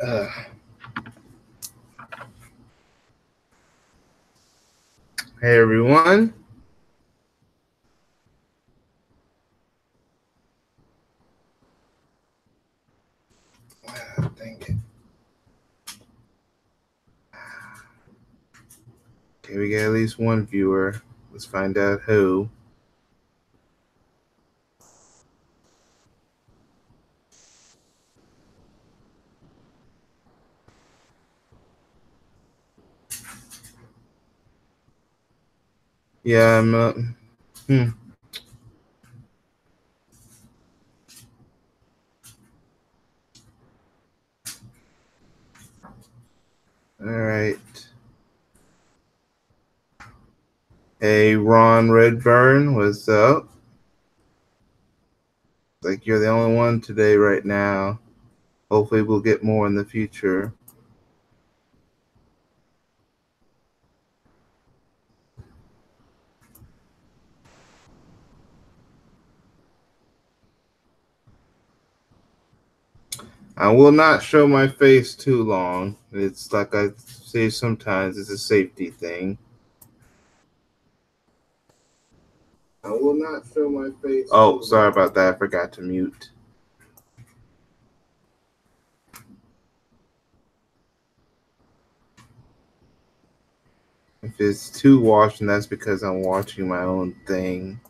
Hey everyone. Dang it. Okay, we got at least one viewer. Let's find out who. Yeah, I'm All right. Hey, Ron Redburn, what's up? Like you're the only one today right now. Hopefully we'll get more in the future. I will not show my face too long. It's like I say sometimes, it's a safety thing. I will not show my face. Oh, sorry about that. I forgot to mute. If it's too watching, that's because I'm watching my own thing.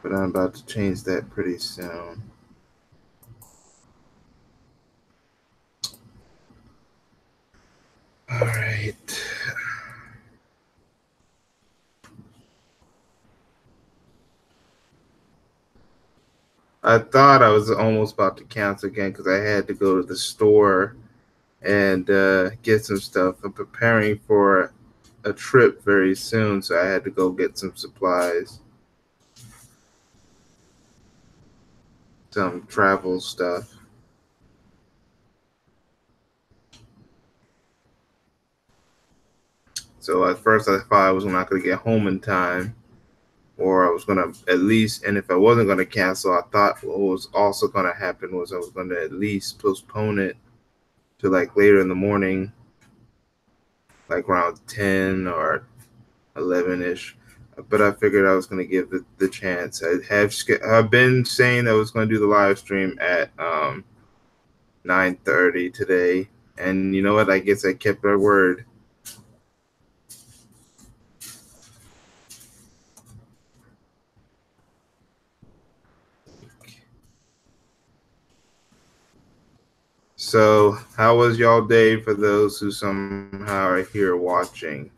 But I'm about to change that pretty soon. All right. I thought I was almost about to cancel again because I had to go to the store and get some stuff. I'm preparing for a trip very soon, so I had to go get some supplies, some travel stuff. So at first I thought I was not going to get home in time, or I was going to at least, and if I wasn't going to cancel, I thought what was also going to happen was I was going to at least postpone it to like later in the morning, like around 10 or 11-ish. But I figured I was going to give it the chance. I've been saying I was going to do the live stream at 9:30 today, and you know what? I guess I kept our word. So, how was y'all day for those who somehow are here watching?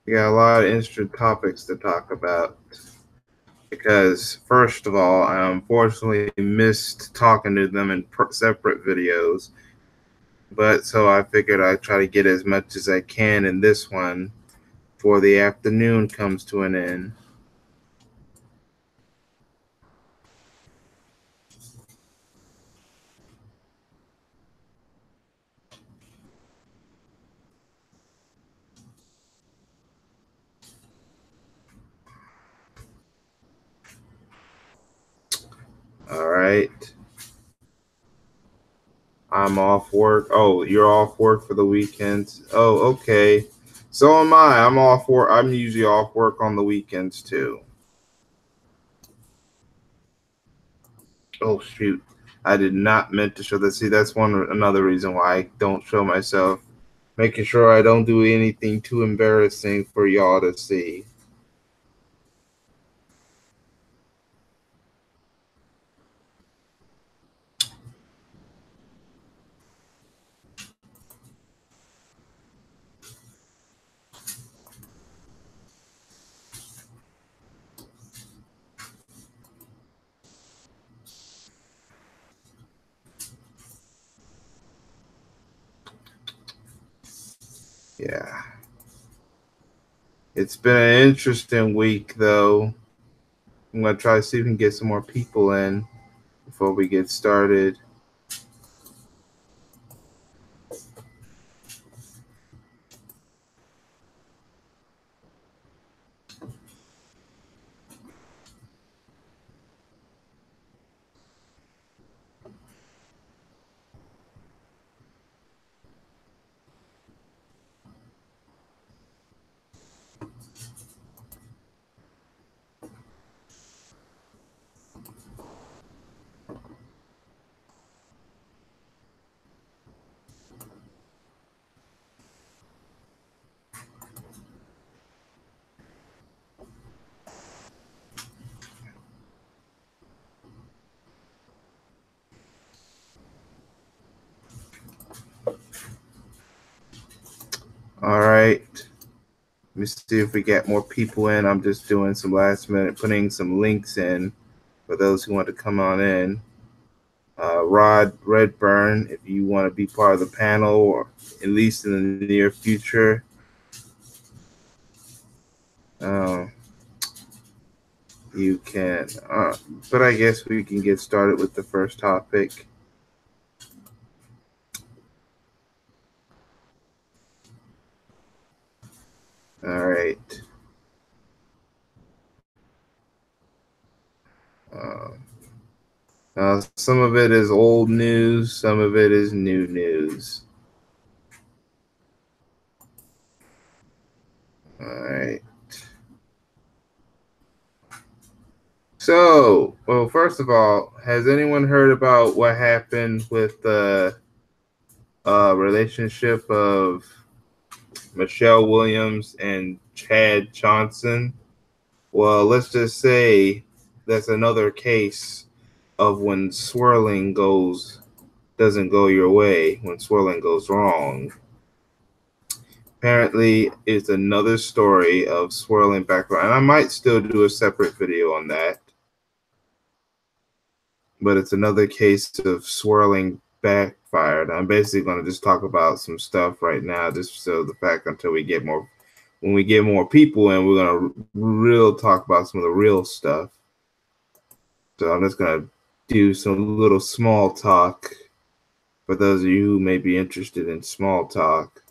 We got a lot of interesting topics to talk about. Because, first of all, I unfortunately missed talking to them in separate videos. But so I figured I'd try to get as much as I can in this one before the afternoon comes to an end. All right. I'm off work. Oh, you're off work for the weekends. Oh, okay. So am I. I'm off work. I'm usually off work on the weekends too. Oh shoot. I did not meant to show that. See, that's another reason why I don't show myself. Making sure I don't do anything too embarrassing for y'all to see. Yeah. It's been an interesting week, though. I'm going to try to see if we can get some more people in before we get started. All right. Let me see if we get more people in. I'm just doing some last minute, putting some links in for those who want to come on in. Rod Redburn, if you want to be part of the panel, or at least in the near future. You can, but I guess we can get started with the first topic. All right. Some of it is old news, some of it is new news. All right. So, well, first of all, has anyone heard about what happened with the relationship of Michelle Williams and Chad Johnson? Well, let's just say that's another case of when swirling doesn't go your way, when swirling goes wrong. Apparently, it's another story of swirling background, and I might still do a separate video on that. But it's another case of swirling backfired. I'm basically going to just talk about some stuff right now, just so the fact until we get more, when we get more people in, we're going to talk about some of the real stuff. So I'm just going to do some little small talk for those of you who may be interested in small talk.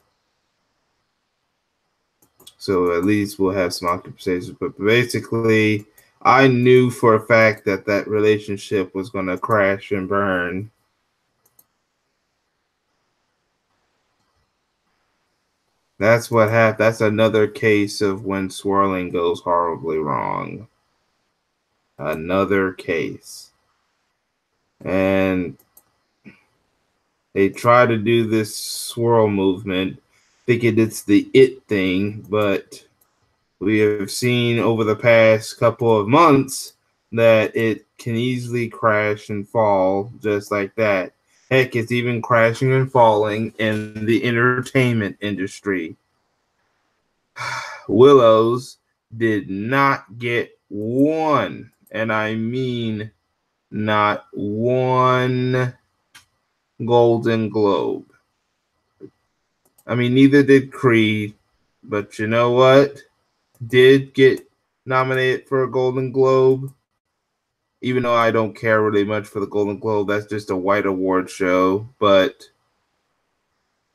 So at least we'll have some conversations. But basically, I knew for a fact that that relationship was going to crash and burn. That's what happened. That's another case of when swirling goes horribly wrong. Another case. And they try to do this swirl movement, thinking it's the it thing, but we have seen over the past couple of months that it can easily crash and fall just like that. Heck, it's even crashing and falling in the entertainment industry. Willows did not get one, and I mean not one Golden Globe. I mean, neither did Creed, but you know what? Did get nominated for a Golden Globe, even though I don't care really much for the Golden Globe. That's just a white award show. But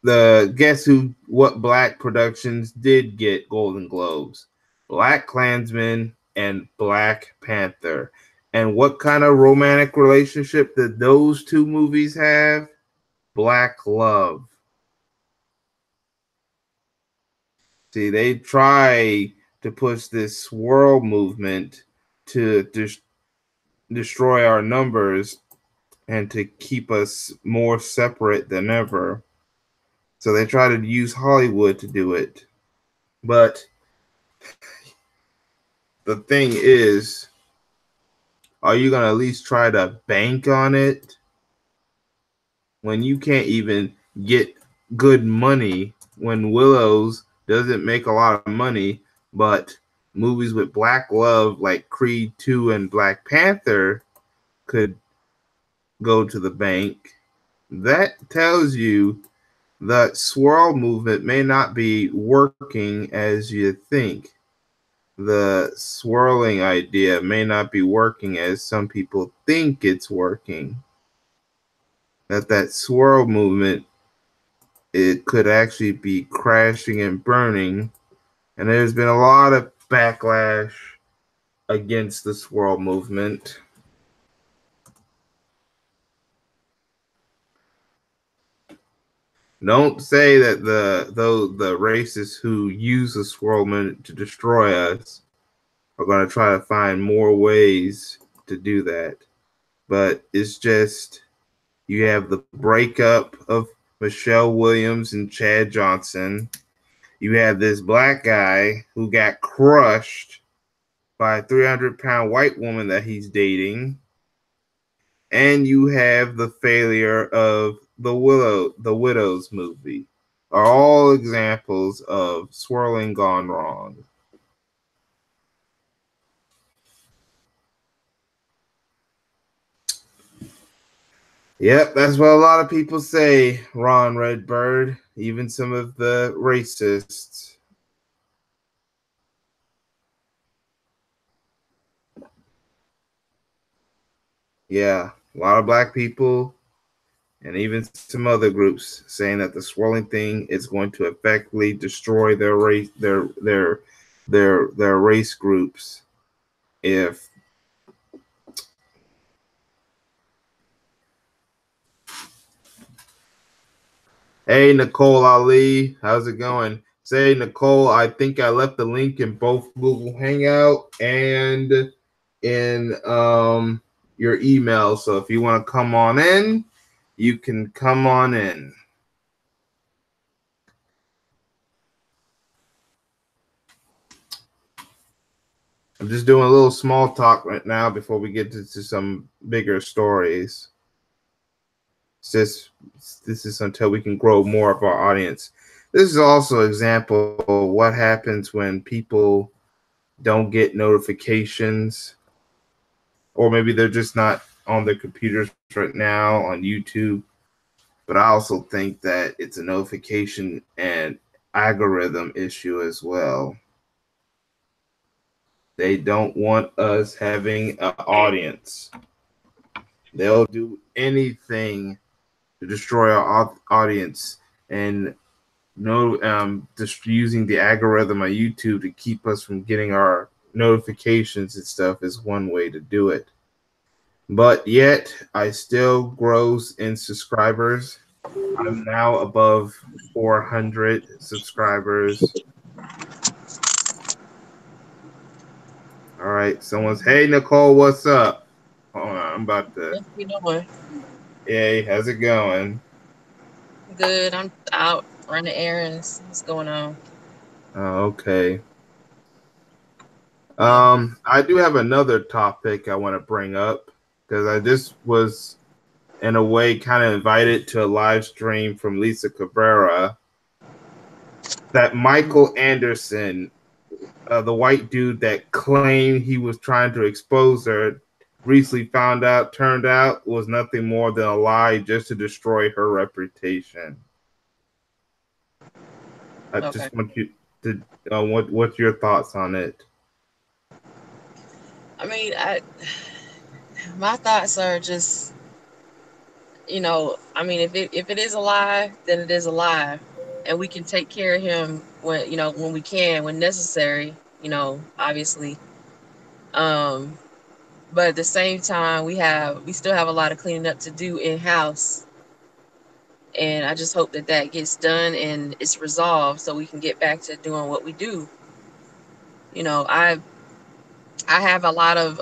what black productions did get Golden Globes? Black Klansman and Black Panther. And what kind of romantic relationship did those two movies have? Black love. See, they try to push this swirl movement to destroy our numbers and to keep us more separate than ever. So they try to use Hollywood to do it. But the thing is, are you going to at least try to bank on it when you can't even get good money, when Willows doesn't make a lot of money, but movies with black love like Creed 2 and Black Panther could go to the bank? That tells you the swirl movement may not be working as you think. The swirling idea may not be working as some people think it's working. That swirl movement, it could actually be crashing and burning. And there's been a lot of backlash against the swirl movement. Don't say that the racists who use the swirl movement to destroy us are going to try to find more ways to do that. But it's just, you have the breakup of Michelle Williams and Chad Johnson. You have this black guy who got crushed by a 300-pound white woman that he's dating. And you have the failure of the Widows movie, are all examples of swirling gone wrong. Yep, that's what a lot of people say, Ron Redbird, even some of the racists. Yeah, a lot of black people and even some other groups saying that the swirling thing is going to effectively destroy their race, their race groups. If Hey, Nicole Olli, how's it going? Say, Nicole, I think I left the link in both Google Hangout and in your email. So if you want to come on in, you can come on in. I'm just doing a little small talk right now before we get to some bigger stories. This is until we can grow more of our audience. This is also an example of what happens when people don't get notifications, or maybe they're just not on their computers right now on YouTube. But I also think that it's a notification and algorithm issue as well. They don't want us having an audience. They'll do anything to destroy our audience, and just using the algorithm on YouTube to keep us from getting our notifications and stuff is one way to do it. But yet, I still grows in subscribers. I'm now above 400 subscribers. All right, someone's, hey, Nicole, what's up? Hold on, I'm about to. What you doing? Hey, how's it going? Good. I'm out running errands. What's going on? Oh, okay. Yeah. I do have another topic I want to bring up because I just was, in a way, kind of invited to a live stream from Lisa Cabrera that Michael Anderson, the white dude that claimed he was trying to expose her, recently turned out was nothing more than a lie just to destroy her reputation. I Okay. just want you to, what's your thoughts on it? I mean, my thoughts are just, I mean, if it is a lie, then it is a lie, and we can take care of him when we can, when necessary. Obviously. Um, but at the same time, we still have a lot of cleaning up to do in house, and I just hope that that gets done and it's resolved so we can get back to doing what we do. You know, I have a lot of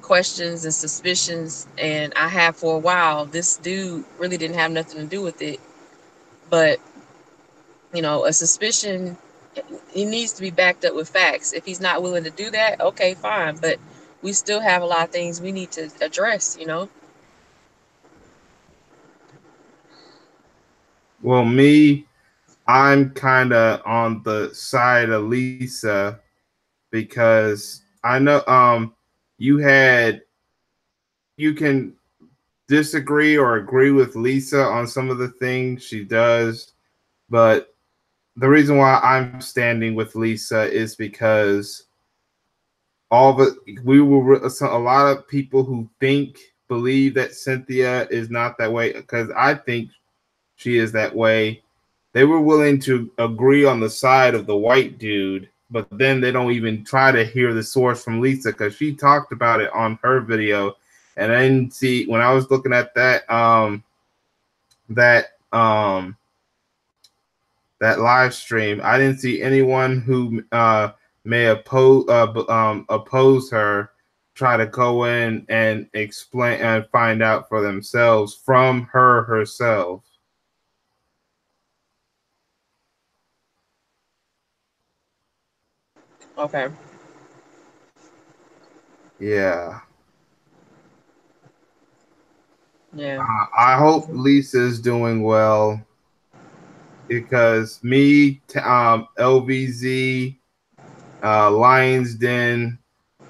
questions and suspicions, and I have for a while. This dude really didn't have nothing to do with it, but a suspicion, he needs to be backed up with facts. If he's not willing to do that, okay, fine, but we still have a lot of things we need to address. Well, I'm kind of on the side of Lisa because I know you had you can disagree or agree with Lisa on some of the things she does, but the reason why I'm standing with Lisa is because a lot of people who believe that Cynthia is not that way, because I think she is that way. They were willing to agree on the side of the white dude, but then they don't even try to hear the source from Lisa, because she talked about it on her video. And I didn't see, when I was looking at that that live stream, I didn't see anyone who may oppose her try to go in and explain and find out for themselves from her herself. Okay. Yeah. Yeah. I hope Lisa's doing well, because LVZ, Lions Den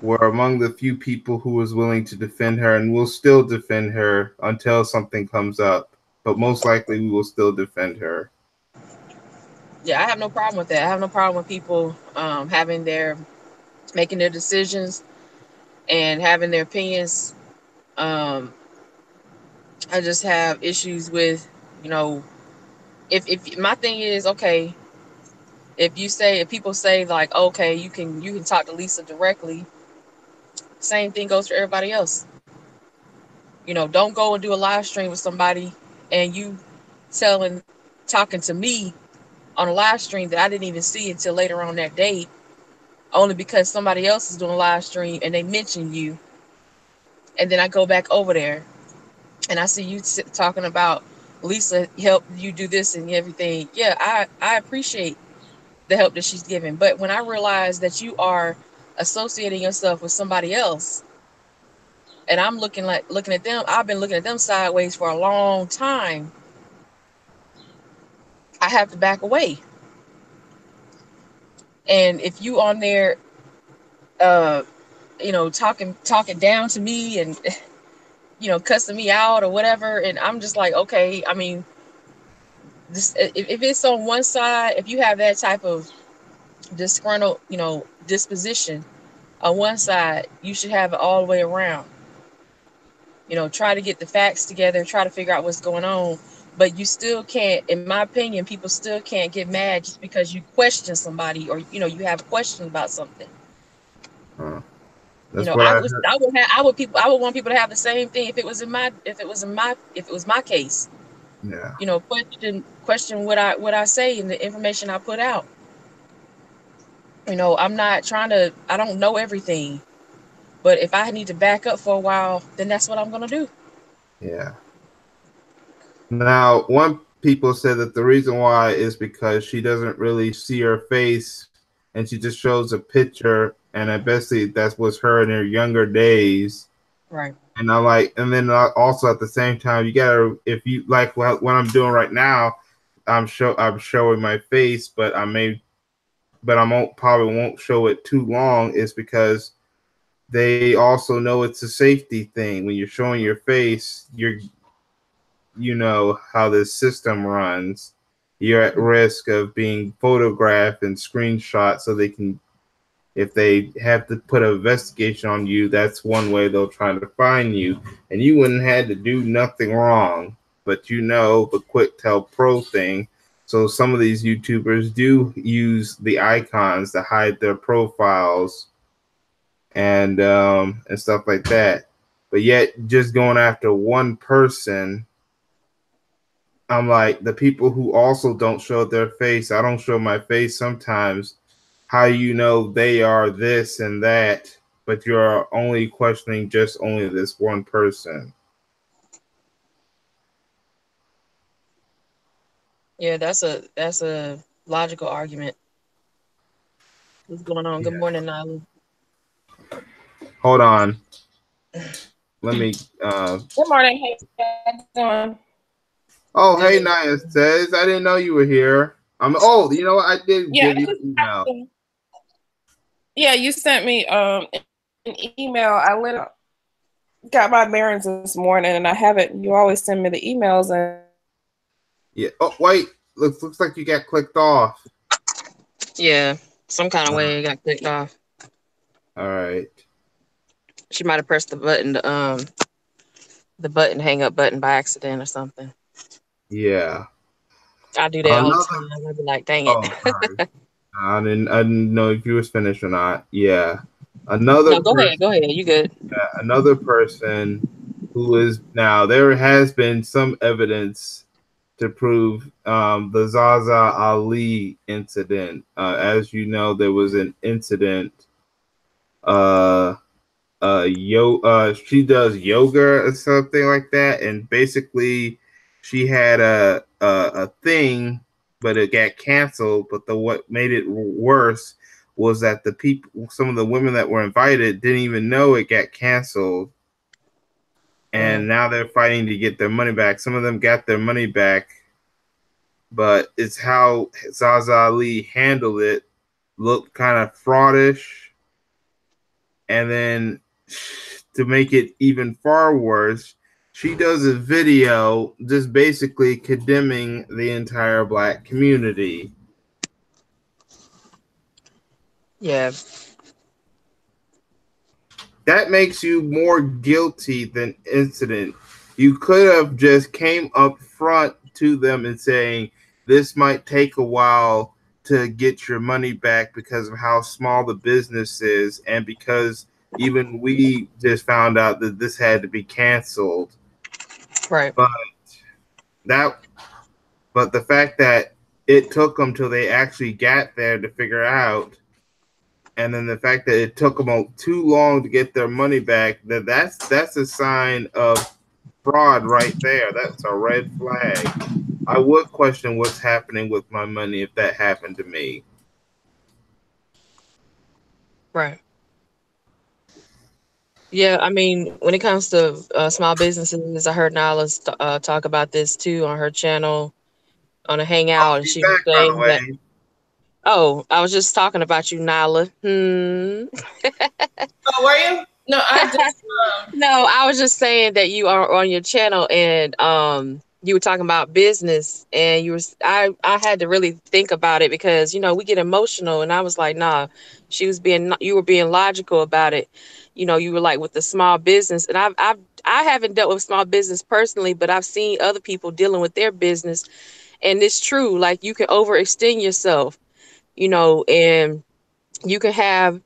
were among the few people who was willing to defend her, and will still defend her until something comes up. But most likely, we will still defend her. Yeah, I have no problem with that. I have no problem with people having their making their decisions and having their opinions. Um, I just have issues with, you know, if my thing is okay, if people say like, okay, you can talk to Lisa directly, same thing goes for everybody else. You know, don't go and do a live stream with somebody and you telling talking to me on a live stream that I didn't even see until later on that day, only because somebody else is doing a live stream and they mention you, and then I go back over there and I see you talking about Lisa helped you do this and everything. Yeah, I appreciate the help that she's giving, but when I realize that you are associating yourself with somebody else, and I'm looking at them, I've been looking at them sideways for a long time. I have to back away. And if you on there, uh, talking down to me and cussing me out or whatever, and I'm just like, okay, I mean, if it's on one side, if you have that type of disgruntled, disposition on one side, you should have it all the way around. Try to get the facts together, try to figure out what's going on. But you still can't, in my opinion, people still can't get mad just because you question somebody, or you have a question about something. That's what I I would, heard. I would want people to have the same thing if it was my case. Yeah, Question what I say and the information I put out. I'm not trying to. I don't know everything, but if I need to back up for a while, then that's what I'm gonna do. yeah. Now, one people said that the reason why is because she doesn't really see her face, and she just shows a picture, and I bet that was her in her younger days. Right. And I like, and then also at the same time, you gotta, if you like what I'm doing right now, I'm showing my face, but I probably won't show it too long. Is because they also know it's a safety thing. When you're showing your face, you know how this system runs. You're at risk of being photographed and screenshot, so they can, if they have to put an investigation on you, that's one way they'll try to find you. And you wouldn't have to do nothing wrong, but the quick tell pro thing. So some of these YouTubers do use the icons to hide their profiles and stuff like that. But yet, just going after one person, I'm like, the people who also don't show their face. I don't show my face sometimes. How they are this and that, but you're only questioning just only this one person. Yeah, that's a logical argument. What's going on? Yeah. Good morning, Nyla. Hold on. Let me. Good morning. Hey, how you doing? Oh, hey, Good. Naya says, I didn't know you were here. Oh, you know what? I did Yeah, give you an email. yeah, you sent me an email. I let got my bearings this morning, and I haven't. You always send me the emails, and yeah. Oh wait, looks like you got clicked off. Yeah, some kind of way it got clicked off. All right. She might have pressed the button, hang up button by accident or something. Yeah. I do that all the time. I'd be like, dang it. Oh, sorry. I didn't know if you was finished or not. Yeah. Another No, go person, ahead. You good. another person who is now, there has been some evidence to prove the Zaza Ali incident. As you know, there was an incident. She does yoga or something like that, and basically, she had a thing, but it got canceled. But what made it worse was that the people, some of the women that were invited, didn't even know it got canceled, and now they're fighting to get their money back. Some of them got their money back, but it's how Zaza Ali handled it looked kind of fraudish, and then to make it even far worse, she does a video just basically condemning the entire Black community. Yeah. That makes you more guilty than incident. You could have just came up front to them and saying, this might take a while to get your money back because of how small the business is, and because even we just found out that this had to be canceled. Right. But the fact that it took them till they actually got there to figure out, and then the fact that it took them too long to get their money back, that's a sign of fraud right there. That's a red flag. I would question what's happening with my money if that happened to me. Right. Yeah, I mean, when it comes to small businesses, I heard Nyla talk about this too on her channel on a Oh, hangout, and she's she was back, by the saying that. way. Oh, I was just talking about you, Nyla. oh, were you? No, I just. No, I was just saying that you are on your channel, and you were talking about business, and I had to really think about it because we get emotional, and I was like, nah, you were being logical about it. You were like with the small business, and I haven't dealt with small business personally, but I've seen other people dealing with their business, and it's true. Like, you can overextend yourself, and you can have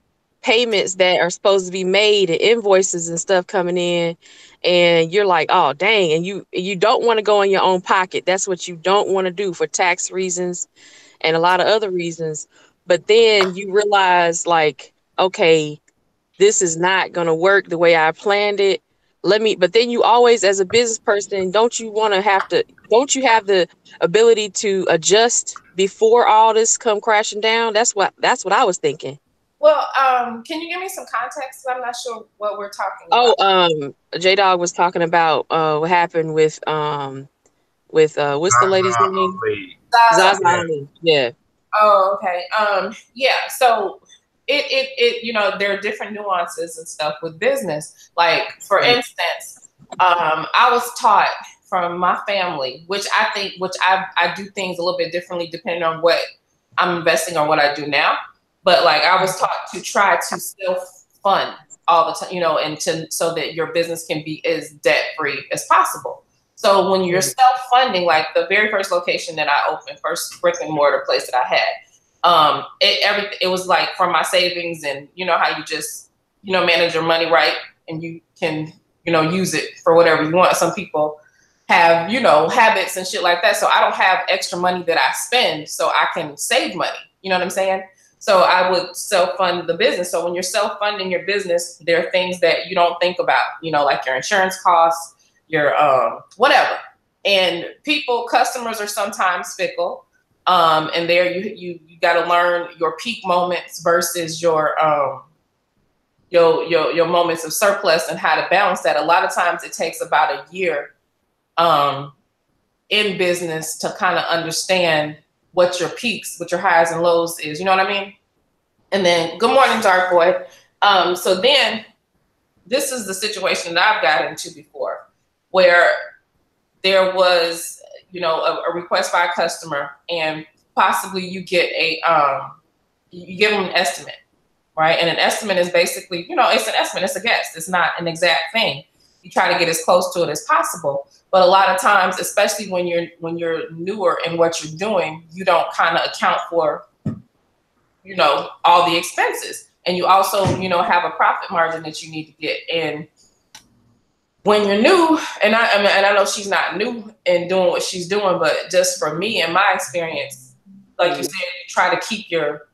payments that are supposed to be made and invoices and stuff coming in, and you're like, oh dang, and you don't want to go in your own pocket. That's what you don't want to do for tax reasons and a lot of other reasons. But then you realize, like, okay, this is not going to work the way I planned it. But then you always, as a business person, don't you have the ability to adjust before all this come crashing down? That's what I was thinking. Well, can you give me some context? I'm not sure what we're talking about. Oh, JDAWG was talking about what happened with what's the lady's name? Zaza Ali. Yeah. Oh, okay. Yeah. So it there are different nuances and stuff with business. Like, for instance, I was taught from my family, which I do things a little bit differently depending on what I'm investing or what I do now. But like, I was taught to try to self-fund all the time, and so that your business can be as debt-free as possible. So when you're self-funding, like the very first location that I opened, first brick and mortar place that I had, it was like from my savings, and how you just manage your money right, and you can use it for whatever you want. Some people have habits and shit like that, so I don't have extra money that I spend, so I can save money. You know what I'm saying? So I would self-fund the business. So when you're self-funding your business, there are things that you don't think about, like your insurance costs, your whatever. And customers are sometimes fickle. And there you got to learn your peak moments versus your moments of surplus and how to balance that. A lot of times it takes about a year in business to kind of understand what your peaks, what your highs and lows is. You know what I mean? And then, good morning, Dark Boy. So then this is the situation that I've got into before, where there was, you know, a request by a customer, and possibly you get you give them an estimate, right? And an estimate is basically, you know, it's an estimate, it's a guess, it's not an exact thing. You try to get as close to it as possible, but a lot of times, especially when you're newer in what you're doing, you don't kind of account for, you know, all the expenses, and you also, you know, have a profit margin that you need to get. And when you're new, and I know she's not new in doing what she's doing, but just for me and my experience, like you said, you try to keep your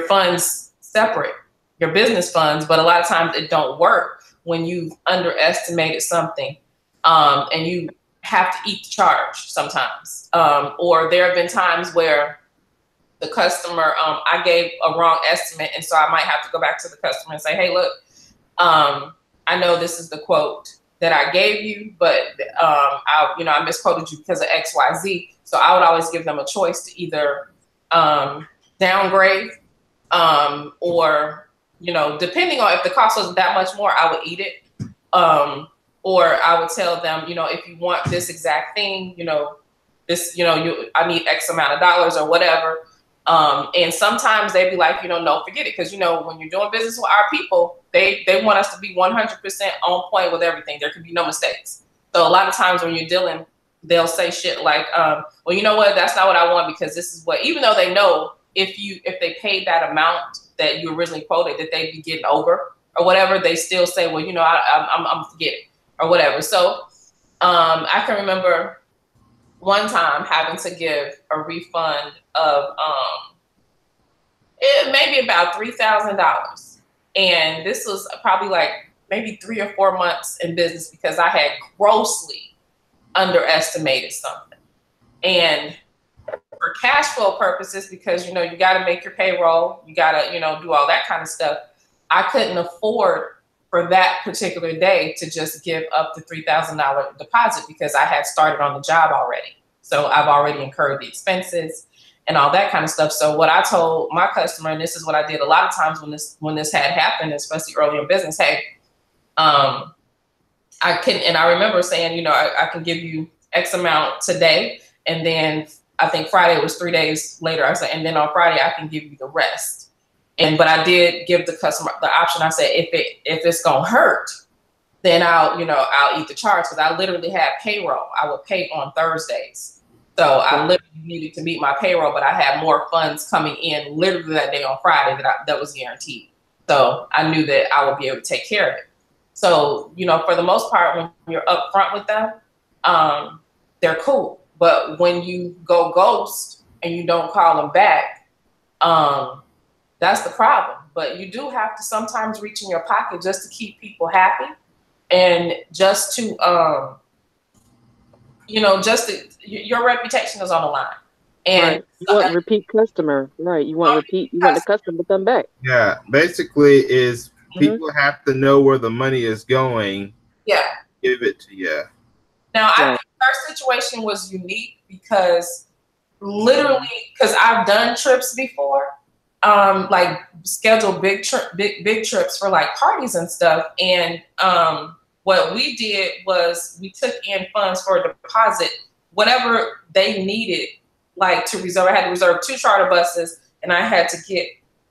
funds separate, your business funds, but a lot of times it don't work when you've underestimated something, and you have to eat the charge sometimes. Or there have been times where the customer, I gave a wrong estimate, and so I might have to go back to the customer and say, hey, look, I know this is the quote that I gave you, but I misquoted you because of X, Y, Z. So I would always give them a choice to either downgrade, or, you know, depending on if the cost was that much more, I would eat it. Or I would tell them, you know, if you want this exact thing, you know, this, you know, I need X amount of dollars or whatever. And sometimes they'd be like, you know, no, forget it. Cause you know, when you're doing business with our people, they want us to be 100% on point with everything. There can be no mistakes. So a lot of times when you're dealing, they'll say shit like, well, you know what, that's not what I want, because this is what, even though they know if they paid that amount that you originally quoted, that they'd be getting over or whatever, they still say, well, you know, I'm forget it or whatever. So, I can remember one time having to give a refund of maybe about $3,000, and this was probably like maybe 3 or 4 months in business, because I had grossly underestimated something. And for cash flow purposes, because you know you got to make your payroll, you got to, you know, do all that kind of stuff, I couldn't afford for that particular day to just give up the $3,000 deposit, because I had started on the job already. So I've already incurred the expenses and all that kind of stuff. So what I told my customer, and this is what I did a lot of times when this had happened, especially early in business, hey, I remember saying, you know, I can give you X amount today, and then I think Friday was 3 days later. I said, and then on Friday I can give you the rest. But I did give the customer the option. I said, if it's gonna hurt, then I'll eat the charge, because I literally had payroll. I would pay on Thursdays. So I literally needed to meet my payroll, but I had more funds coming in literally that day on Friday that was guaranteed. So I knew that I would be able to take care of it. So, you know, for the most part, when you're upfront with them, they're cool. But when you go ghost and you don't call them back, that's the problem. But you do have to sometimes reach in your pocket just to keep people happy, and just to, your reputation is on the line. And right. You want repeat customer, right? You want the customer to come back. Yeah, basically is people have to know where the money is going. Yeah, give it to you. Now, I think her situation was unique because I've done trips before, like scheduled big trips for like parties and stuff, and what we did was we took in funds for a deposit, whatever they needed, like to reserve. I had to reserve 2 charter buses, and I had to get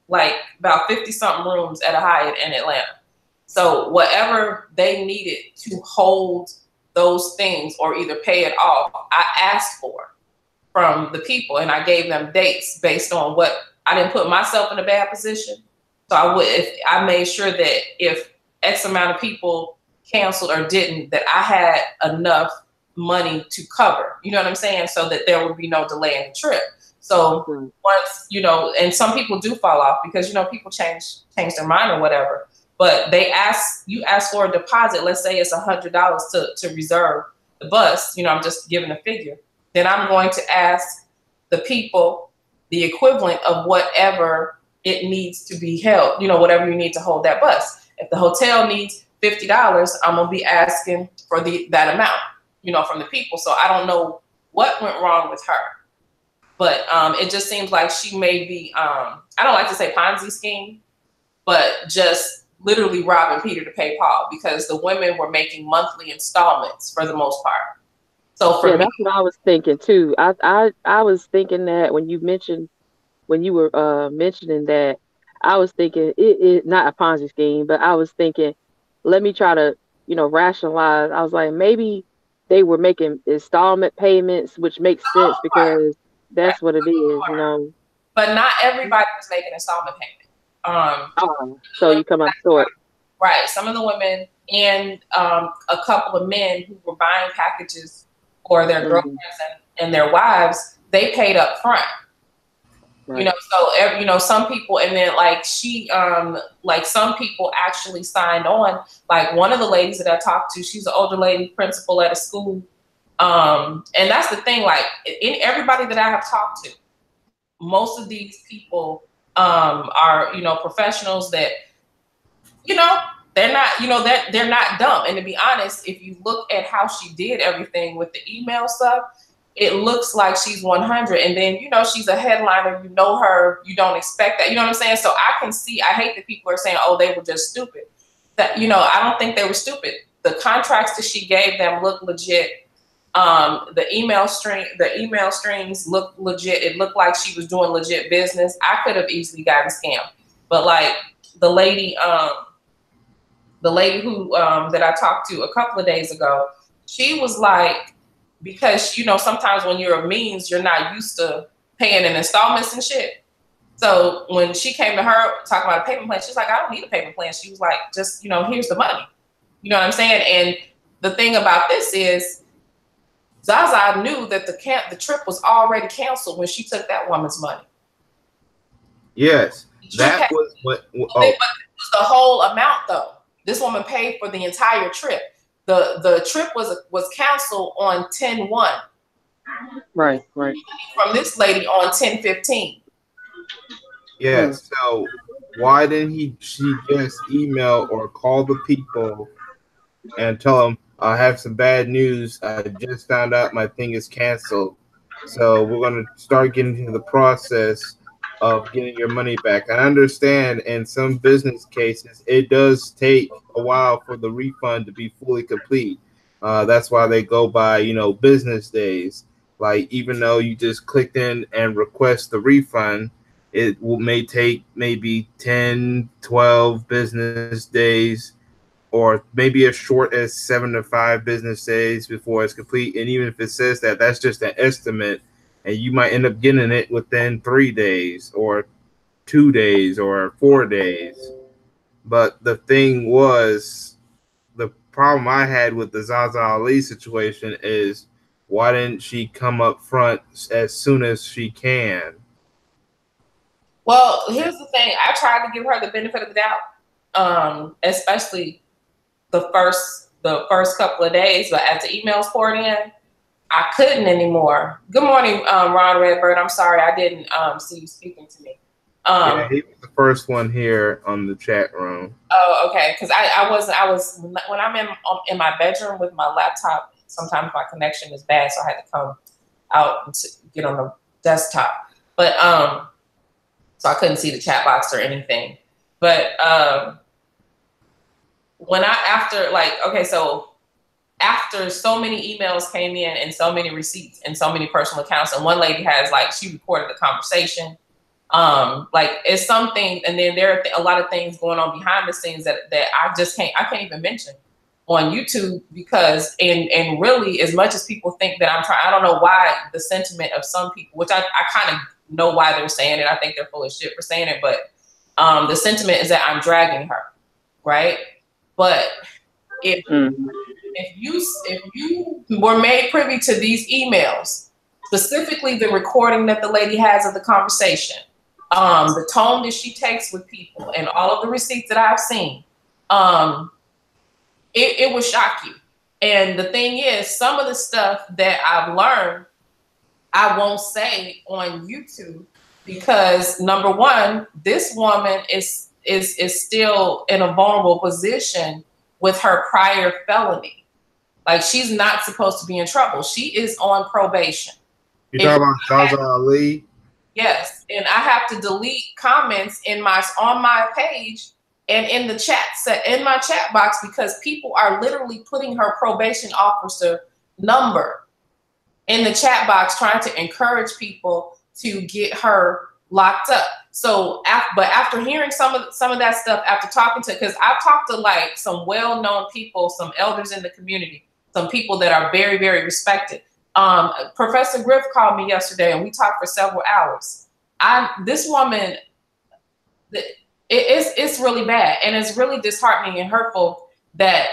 like about 50-something rooms at a Hyatt in Atlanta. So whatever they needed to hold those things or either pay it off, I asked for from the people, and I gave them dates based on what I didn't put myself in a bad position. So I made sure that if X amount of people canceled or didn't, that I had enough money to cover, you know what I'm saying? So that there would be no delay in the trip. So once, and some people do fall off because, people change their mind or whatever, but you ask for a deposit. Let's say it's $100 to reserve the bus. I'm just giving a figure. Then I'm going to ask the people the equivalent of whatever it needs to be held, whatever you need to hold that bus. If the hotel needs $50, I'm going to be asking for that amount, from the people. So I don't know what went wrong with her, but it just seems like she may be, I don't like to say Ponzi scheme, but just literally robbing Peter to pay Paul, because the women were making monthly installments for the most part. So for me, that's what I was thinking too. I was thinking that when you were mentioning that, I was thinking it not a Ponzi scheme, but I was thinking, let me try to, rationalize. I was like, maybe they were making installment payments, which makes sense because right, that's what it is, But not everybody was making installment payment. So you come up short. Right. Some of the women and a couple of men who were buying packages for their girlfriends and their wives, they paid up front. Right. So some people, and then like some people actually signed on. Like one of the ladies that I talked to, she's an older lady, principal at a school. And that's the thing, like everybody that I have talked to, most of these people are, professionals that, they're not, they're not dumb. And to be honest, if you look at how she did everything with the email stuff, it looks like she's 100. And then, she's a headliner, her, you don't expect that. You know what I'm saying? So I can see, I hate that people are saying, oh, they were just stupid. That, I don't think they were stupid. The contracts that she gave them look legit. The email strings look legit. It looked like she was doing legit business. I could have easily gotten scammed, but like the lady who that I talked to a couple of days ago, she was like, because sometimes when you're a means, you're not used to paying in installments and shit. So when she came to her talking about a payment plan, she's like, I don't need a payment plan. She was like, just here's the money. You know what I'm saying? And the thing about this is, Zaza knew that the trip was already canceled when she took that woman's money. Yes, that was what. But it was the whole amount, though. This woman paid for the entire trip. The trip was canceled on 10/1. Right. From this lady on 10/15. Yes. So why didn't she just email or call the people and tell them, I have some bad news. I just found out my thing is canceled. So we're going to start getting into the process of getting your money back. I understand in some business cases, it does take a while for the refund to be fully complete. That's why they go by, business days. Like, even though you just clicked in and request the refund, may take maybe 10, 12 business days, or maybe as short as 7 to 5 business days before it's complete. And even if it says that, that's just an estimate, and you might end up getting it within 3 days or 2 days or 4 days. But the thing was, the problem I had with the Zaza Ali situation is, why didn't she come up front as soon as she can? Well, here's the thing. I tried to give her the benefit of the doubt, especially the first couple of days, but as the emails poured in, I couldn't anymore. Good morning, Ron Redbird. I'm sorry I didn't see you speaking to me. Yeah, he was the first one here on the chat room. Oh, okay. Because I was when I'm in my bedroom with my laptop, sometimes my connection is bad, so I had to come out and get on the desktop. But so I couldn't see the chat box or anything. But after so many emails came in and so many receipts and so many personal accounts, and one lady has, like, she recorded the conversation. Like, it's something, and then there are a lot of things going on behind the scenes that I can't even mention on YouTube, because and really, as much as people think that I'm trying, I don't know why the sentiment of some people, which I kind of know why they're saying it. I think they're full of shit for saying it, but the sentiment is that I'm dragging her, right? But if you were made privy to these emails, specifically the recording that the lady has of the conversation, the tone that she takes with people, and all of the receipts that I've seen, it would shock you. And the thing is, some of the stuff that I've learned, I won't say on YouTube, because number one, this woman is still in a vulnerable position with her prior felony. Like, she's not supposed to be in trouble. She is on probation. You talking about Zaza Ali? Yes, and I have to delete comments on my page and in the chat set, in my chat box, because people are literally putting her probation officer number in the chat box, trying to encourage people to get her locked up. So, but after hearing some of that stuff, after talking to, because I've talked to like some well-known people, some elders in the community, some people that are very, very respected. Professor Griff called me yesterday, and we talked for several hours. This woman, it's really bad, and it's really disheartening and hurtful that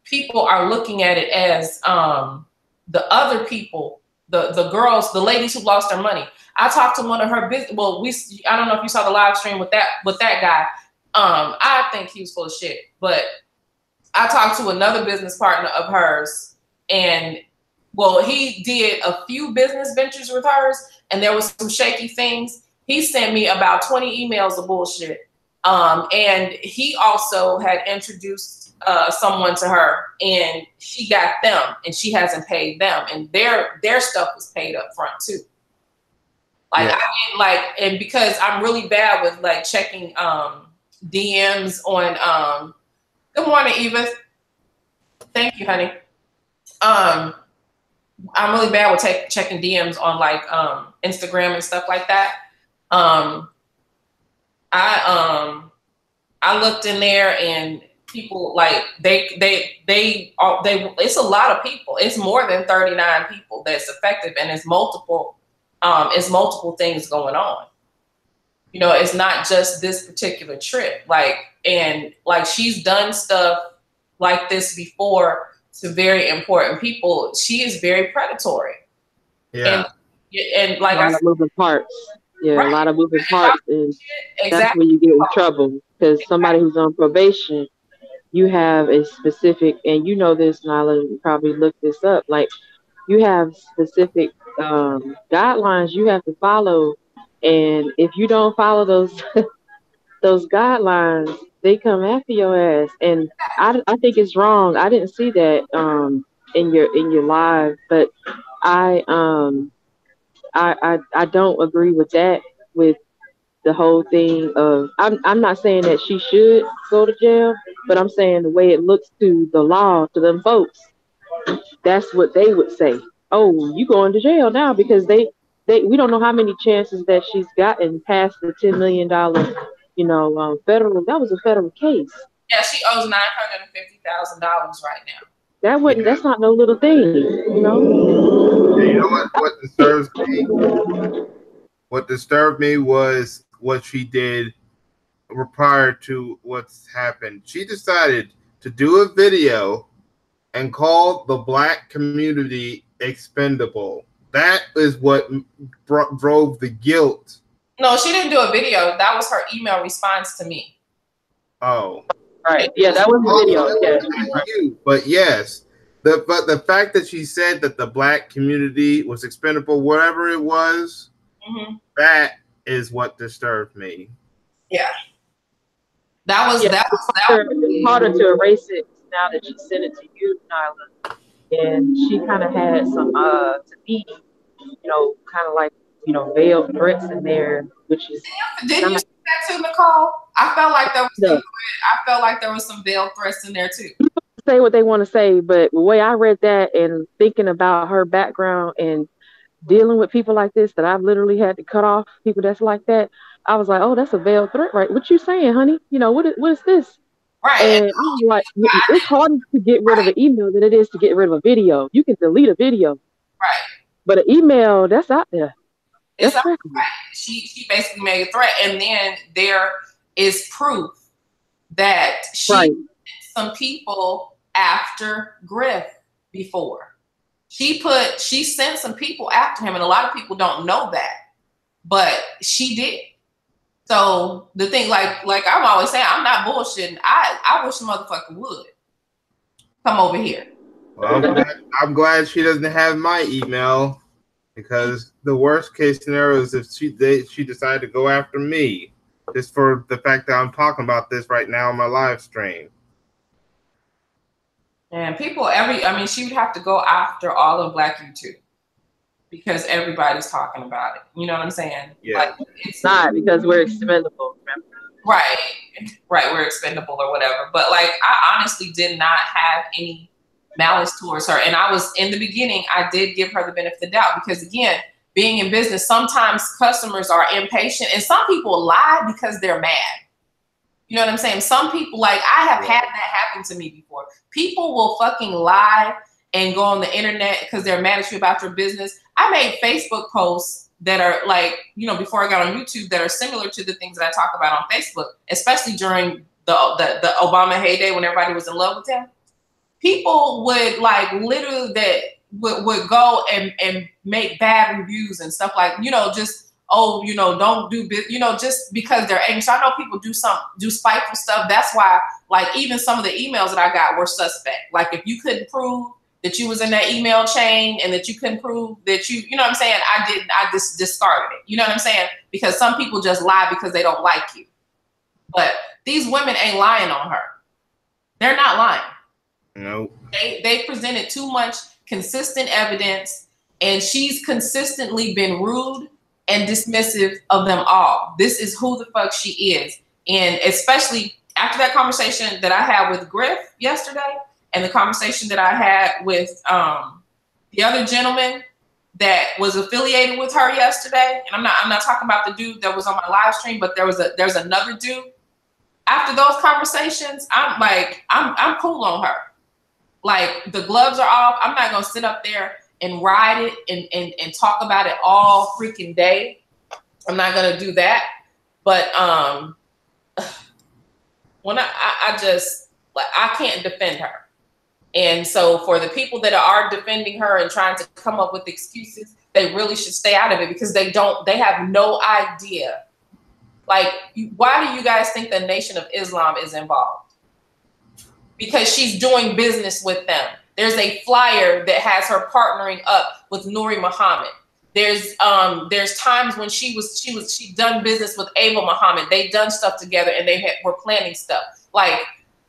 people are looking at it as the other people, the girls, the ladies who lost their money. I talked to one of her business. Well, I don't know if you saw the live stream with that guy. I think he was full of shit. But I talked to another business partner of hers, and well, he did a few business ventures with hers, and there was some shaky things. He sent me about 20 emails of bullshit. And he also had introduced someone to her, and she got them, and she hasn't paid them, and their stuff was paid up front too. Like, yeah. I mean, like, and because I'm really bad with like checking DMs on good morning, Eva. Thank you, honey. I'm really bad with checking DMs on like Instagram and stuff like that. I looked in there, and people like they it's a lot of people. It's more than 39 people that's effective, and it's multiple things going on. You know, it's not just this particular trip. Like, and like, she's done stuff like this before to very important people. She is very predatory. Yeah. And like, a lot of moving parts. Yeah, right. A lot of moving parts, and exactly. That's when you get in trouble, because somebody who's on probation, you have a specific, and you know this, Nyla, you probably looked this up, like you have specific guidelines you have to follow, and if you don't follow those those guidelines, they come after your ass. And I think it's wrong. I didn't see that in your live, but I don't agree with that, with the whole thing of, I'm not saying that she should go to jail, but I'm saying the way it looks to the law, to them folks, that's what they would say. Oh, you going to jail now, because we don't know how many chances that she's gotten past the $10 million, federal. That was a federal case. Yeah, she owes $950,000 right now. That's not no little thing, you know. Yeah, you know what disturbs me? What disturbed me was what she did prior to what's happened. She decided to do a video and call the Black community expendable. That is what drove the guilt. No, she didn't do a video. That was her email response to me. Oh. Right. Yeah, that was the video. Yeah. But yes, the fact that she said that the Black community was expendable, whatever it was, that is what disturbed me. Yeah. That was harder to erase it now that she sent it to you, Nyla. And she kind of had some, to me, kind of like, veiled threats in there, which is. Didn't you say that too, Nicole? I felt like there was some veiled threats in there too. Say what they want to say, but the way I read that and thinking about her background and dealing with people like this, that I've literally had to cut off people that's like that, I was like, oh, that's a veiled threat, right? What you saying, honey? What is this? Right. And I was like, it's harder to get rid of an email than it is to get rid of a video. You can delete a video. Right. But an email, that's out there. It's out there. Right. She basically made a threat, and then there is proof that she sent some people after Griff before. She sent some people after him, and a lot of people don't know that, but she did. So the thing, like I'm always saying, I'm not bullshitting. I wish a motherfucker would come over here. Well, I'm glad she doesn't have my email, because the worst case scenario is if she decided to go after me, just for the fact that I'm talking about this right now on my live stream. And people, she would have to go after all of Black YouTube, because everybody's talking about it. You know what I'm saying? Yeah. Like, it's not because we're expendable. Remember? Right. We're expendable or whatever. But like, I honestly did not have any malice towards her. And I was, in the beginning, I did give her the benefit of the doubt because, again, being in business, sometimes customers are impatient and some people lie because they're mad. You know what I'm saying? Some people, like, I have had that happen to me before. People will fucking lie and go on the internet because they're mad at you about your business. I made Facebook posts that are like, you know, before I got on YouTube, that are similar to the things that I talk about on Facebook, especially during the Obama heyday when everybody was in love with him. People would like literally that would go and make bad reviews and stuff like, you know, just, oh, you know, don't do, you know, just because they're angry. So I know people do spiteful stuff. That's why, like, even some of the emails that I got were suspect. Like, if you couldn't prove that you was in that email chain and that you couldn't prove that you know what I'm saying? I just discarded it. You know what I'm saying? Because some people just lie because they don't like you. But these women ain't lying on her. They're not lying. Nope. They presented too much consistent evidence, and she's consistently been rude and dismissive of them all. This is who the fuck she is. And especially after that conversation that I had with Griff yesterday, and the conversation that I had with the other gentleman that was affiliated with her yesterday, and I'm not talking about the dude that was on my live stream, but there's another dude. After those conversations, I'm like, I'm cool on her. Like, the gloves are off. I'm not gonna sit up there and ride it and talk about it all freaking day. I'm not gonna do that. But when I just, like, I can't defend her. And so for the people that are defending her and trying to come up with excuses, they really should stay out of it because they have no idea. Like, why do you guys think the Nation of Islam is involved? Because she's doing business with them. There's a flyer that has her partnering up with Nuri Muhammad. There's times when she done business with Ava Muhammad. They've done stuff together and were planning stuff. Like,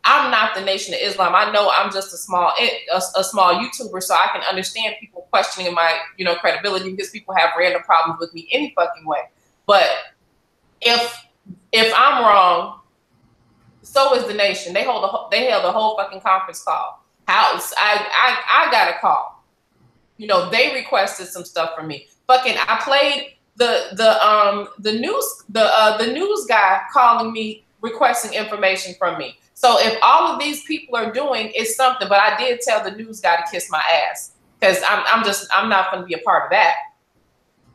I'm not the Nation of Islam. I know I'm just a small YouTuber, so I can understand people questioning my, you know, credibility because people have random problems with me any fucking way. But if I'm wrong, so is the Nation. They held a whole fucking conference call. I got a call. You know, they requested some stuff from me. Fucking, I played the news guy calling me, requesting information from me. So if all of these people are doing is something, but I did tell the news guy to kiss my ass because I'm not going to be a part of that.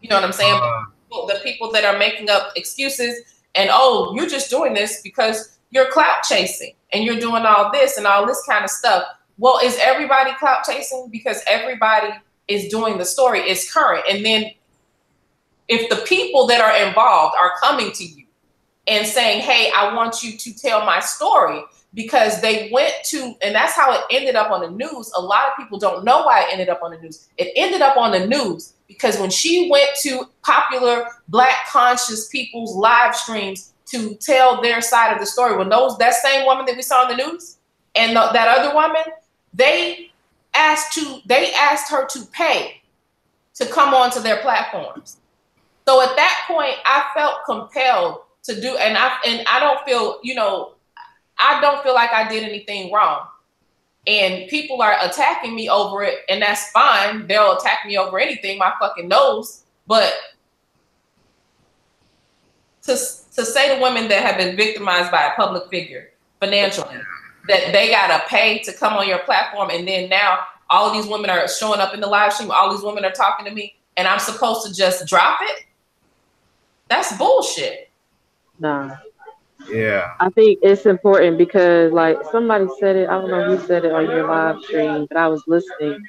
You know what I'm saying? The people that are making up excuses and, oh, you're just doing this because you're clout chasing and you're doing all this and all this kind of stuff. Well, is everybody clout chasing? Because everybody is doing the story. It's current. And then if the people that are involved are coming to you and saying, hey, I want you to tell my story, because they went to, and that's how it ended up on the news. A lot of people don't know why it ended up on the news. It ended up on the news because when she went to popular Black conscious people's live streams to tell their side of the story, when that same woman that we saw in the news and that other woman, they asked her to pay to come onto their platforms. So at that point, I felt compelled to do, and I don't feel, you know, I don't feel like I did anything wrong. And people are attacking me over it, and that's fine. They'll attack me over anything, my fucking nose. But to say to women that have been victimized by a public figure financially, that they gotta pay to come on your platform, and then now all of these women are showing up in the live stream, all these women are talking to me, and I'm supposed to just drop it? That's bullshit. Nah. Yeah. I think it's important because, like, somebody said it. I don't know who said it on your live stream, but I was listening.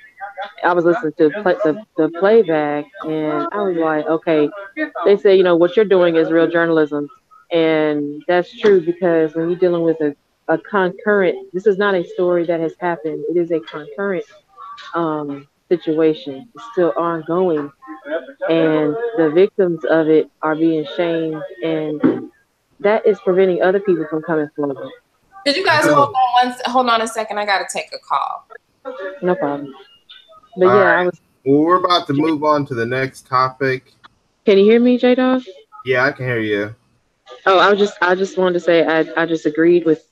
I was listening to the playback, and I was like, okay. They say, you know, what you're doing is real journalism, and that's true because when you're dealing with a concurrent, this is not a story that has happened. It is a concurrent situation. It's still ongoing, and the victims of it are being shamed, and that is preventing other people from coming forward. Did you guys hold on a second? I gotta take a call. No problem. But yeah, right. Well, we're about to move on to the next topic. Can you hear me, JDAWG? Yeah, I can hear you. Oh, I just wanted to say I just agreed with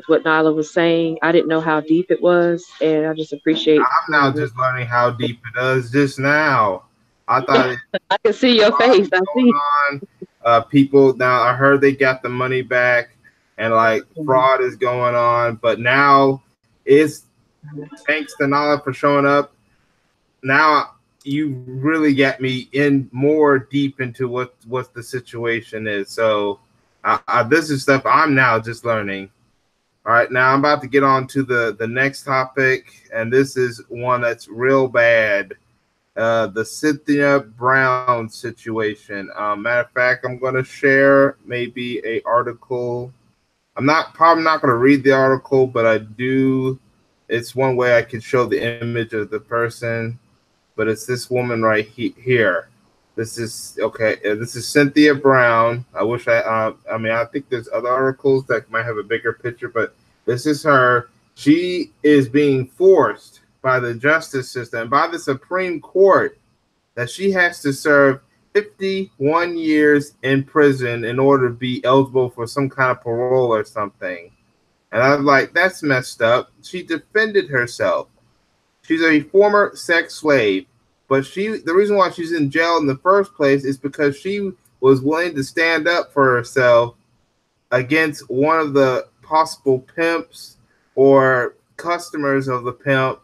what Nyla was saying. I didn't know how deep it was, and I just appreciate, I'm now just learning how deep it is just now. I thought it I can see your fraud face. was I going see. on. People now, I heard they got the money back, and like fraud is going on. But now it's thanks to Nala for showing up. Now you really get me in more deep into what the situation is. So this is stuff I'm now just learning. All right, now I'm about to get on to the next topic, and this is one that's real bad. The Cynthia Brown situation. Matter of fact, I'm going to share maybe a article. I'm not probably not going to read the article, but I do. It's one way I can show the image of the person, but it's this woman right here. This is okay. This is Cynthia Brown. I wish I mean, I think there's other articles that might have a bigger picture, but this is her. She is being forced by the justice system, by the Supreme Court, that she has to serve 51 years in prison in order to be eligible for some kind of parole or something. And I was like, that's messed up. She defended herself. She's a former sex slave, but the reason why she's in jail in the first place is because she was willing to stand up for herself against one of the possible pimps or customers of the pimp,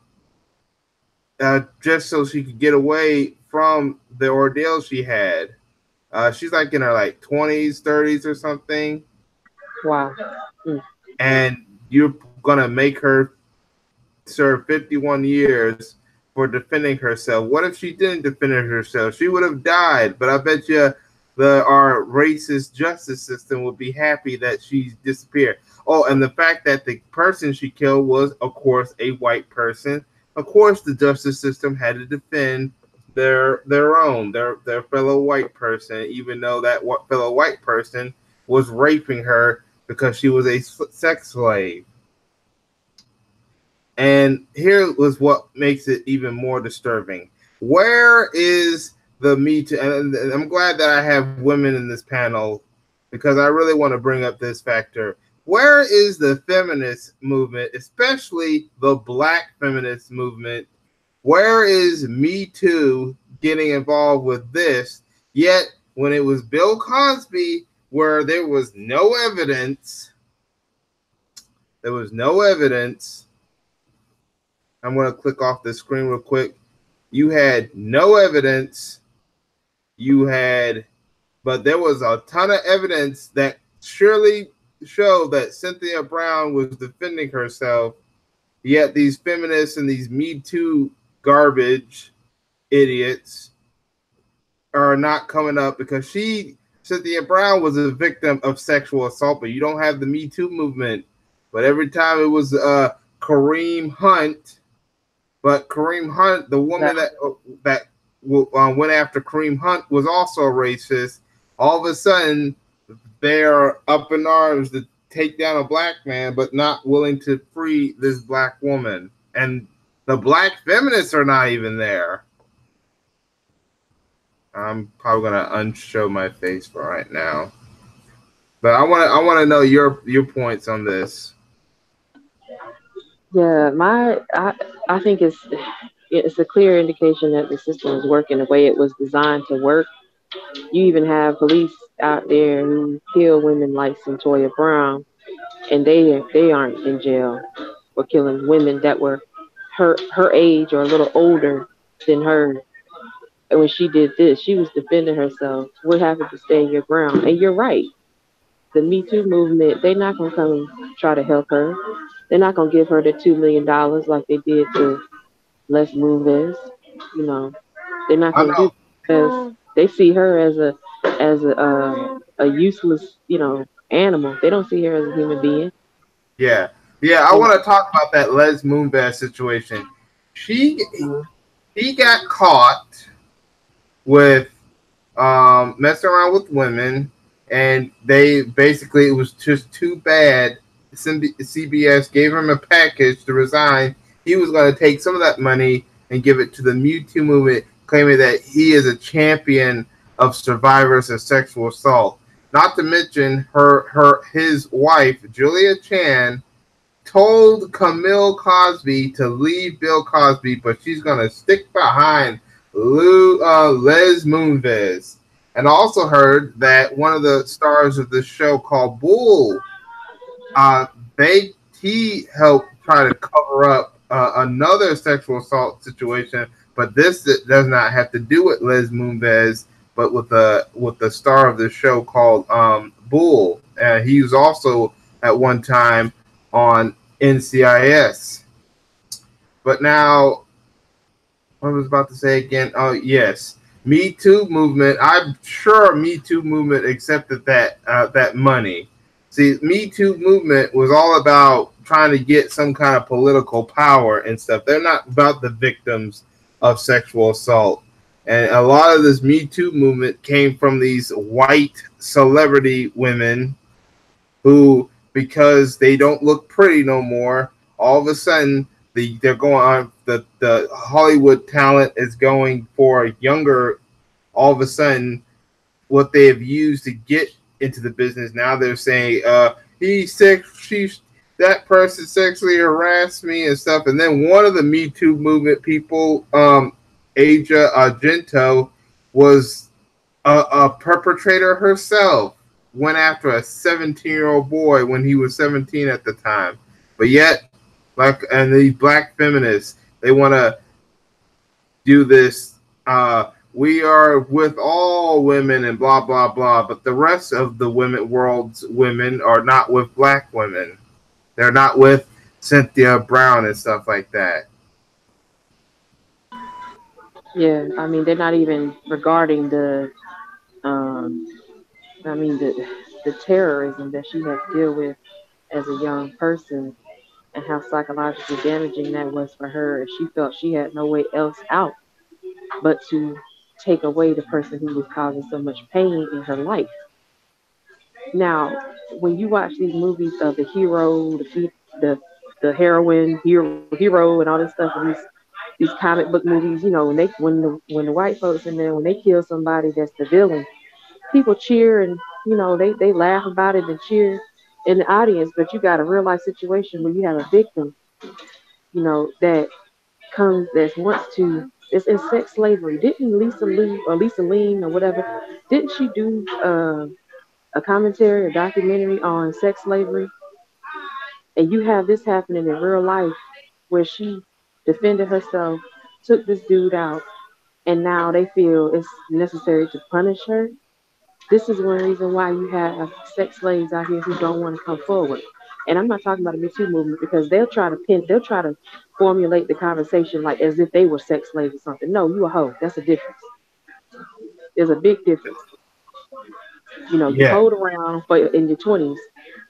just so she could get away from the ordeal she had. She's like in her like 20s, 30s or something, Wow. and you're gonna make her served 51 years for defending herself. What if she didn't defend herself? She would have died. But I bet you our racist justice system would be happy that she disappeared. Oh, and the fact that the person she killed was, of course, a white person. Of course, the justice system had to defend their fellow white person, even though that fellow white person was raping her because she was a sex slave. And here was what makes it even more disturbing. Where is the Me Too? And I'm glad that I have women in this panel because I really want to bring up this factor. Where is the feminist movement, especially the Black feminist movement? Where is Me Too getting involved with this? Yet, when it was Bill Cosby, where there was no evidence, I'm going to click off the screen real quick. You had no evidence. But there was a ton of evidence that surely showed that Cynthia Brown was defending herself. Yet these feminists and these Me Too garbage idiots are not coming up because Cynthia Brown was a victim of sexual assault, but you don't have the Me Too movement. But every time it was Kareem Hunt. But Kareem Hunt, the woman that went after Kareem Hunt, was also a racist. All of a sudden, they are up in arms to take down a black man, but not willing to free this black woman. And the Black feminists are not even there. I'm probably gonna unshow my face for right now. But I want to know your points on this. Yeah, I think it's a clear indication that the system is working the way it was designed to work. You even have police out there who kill women like Cynthia Brown, and they aren't in jail for killing women that were her age or a little older than her. And when she did this, she was defending herself. What happened to stand your ground? And you're right. The Me Too movement, they're not gonna come try to help her. They're not gonna give her the $2 million like they did to Les Moonves. You know, they're not I gonna do know. it because they see her as a useless, animal. They don't see her as a human being. Yeah. I want to talk about that Les Moonves situation. She got caught with messing around with women, and it was just too bad. CBS gave him a package to resign. He was going to take some of that money and give it to the Me Too movement, claiming that he is a champion of survivors of sexual assault. Not to mention his wife, Julia Chan, told Camille Cosby to leave Bill Cosby, but she's gonna stick behind Les Moonves. And I also heard that one of the stars of the show called Bull, uh, he helped try to cover up another sexual assault situation, but this does not have to do with Les Moonves, but with the star of the show called Bull. He was also at one time on NCIS. But now, what I was about to say again? Oh yes, Me Too movement. I'm sure Me Too movement accepted that money. See, Me Too movement was all about trying to get some kind of political power and stuff. They're not about the victims of sexual assault. And a lot of this Me Too movement came from these white celebrity women who, because they don't look pretty no more, all of a sudden they're going on the Hollywood talent is going for younger. All of a sudden, what they have used to get into the business, now they're saying, that person sexually harassed me and stuff. And then one of the Me Too movement people, Aja Argento, was a perpetrator herself, went after a 17-year-old boy when he was 17 at the time. But yet, and these black feminists, they want to do this. We are with all women and blah blah blah, but the rest of the world's women are not with black women. They're not with Cynthia Brown and stuff like that. Yeah, I mean, they're not even regarding um, the terrorism that she had to deal with as a young person, and how psychologically damaging that was for her. And she felt she had no way else out but to take away the person who was causing so much pain in her life. Now, when you watch these movies of the hero, the the heroine, hero, and all this stuff, and these comic book movies, when the white folks in there, when they kill somebody that's the villain, people cheer, and they laugh about it and cheer in the audience. But you got a real life situation where you have a victim, that that wants to. It's in sex slavery. Didn't Lisa Lean or whatever? Didn't she do a commentary, a documentary on sex slavery? And you have this happening in real life, where she defended herself, took this dude out, and now they feel it's necessary to punish her. This is one reason why you have sex slaves out here who don't want to come forward. And I'm not talking about the Me Too movement, because they'll try to formulate the conversation like as if they were sex slaves or something. No, you a hoe. That's a difference. There's a big difference. You Yeah, hold around for in your 20s,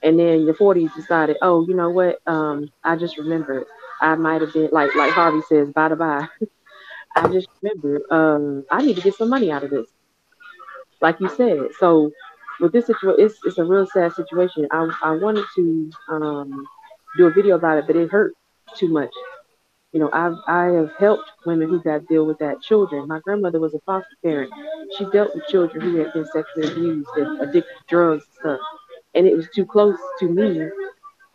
and then your 40s decided, oh, you know what? I just remembered. I might have been like Harvey says, bye to bye. I just remembered. I need to get some money out of this, like you said. So with this situation, it's a real sad situation. I wanted to do a video about it, but it hurt too much. I have helped women who got to deal with that. Children. My grandmother was a foster parent. She dealt with children who had been sexually abused and addicted to drugs and stuff. And it was too close to me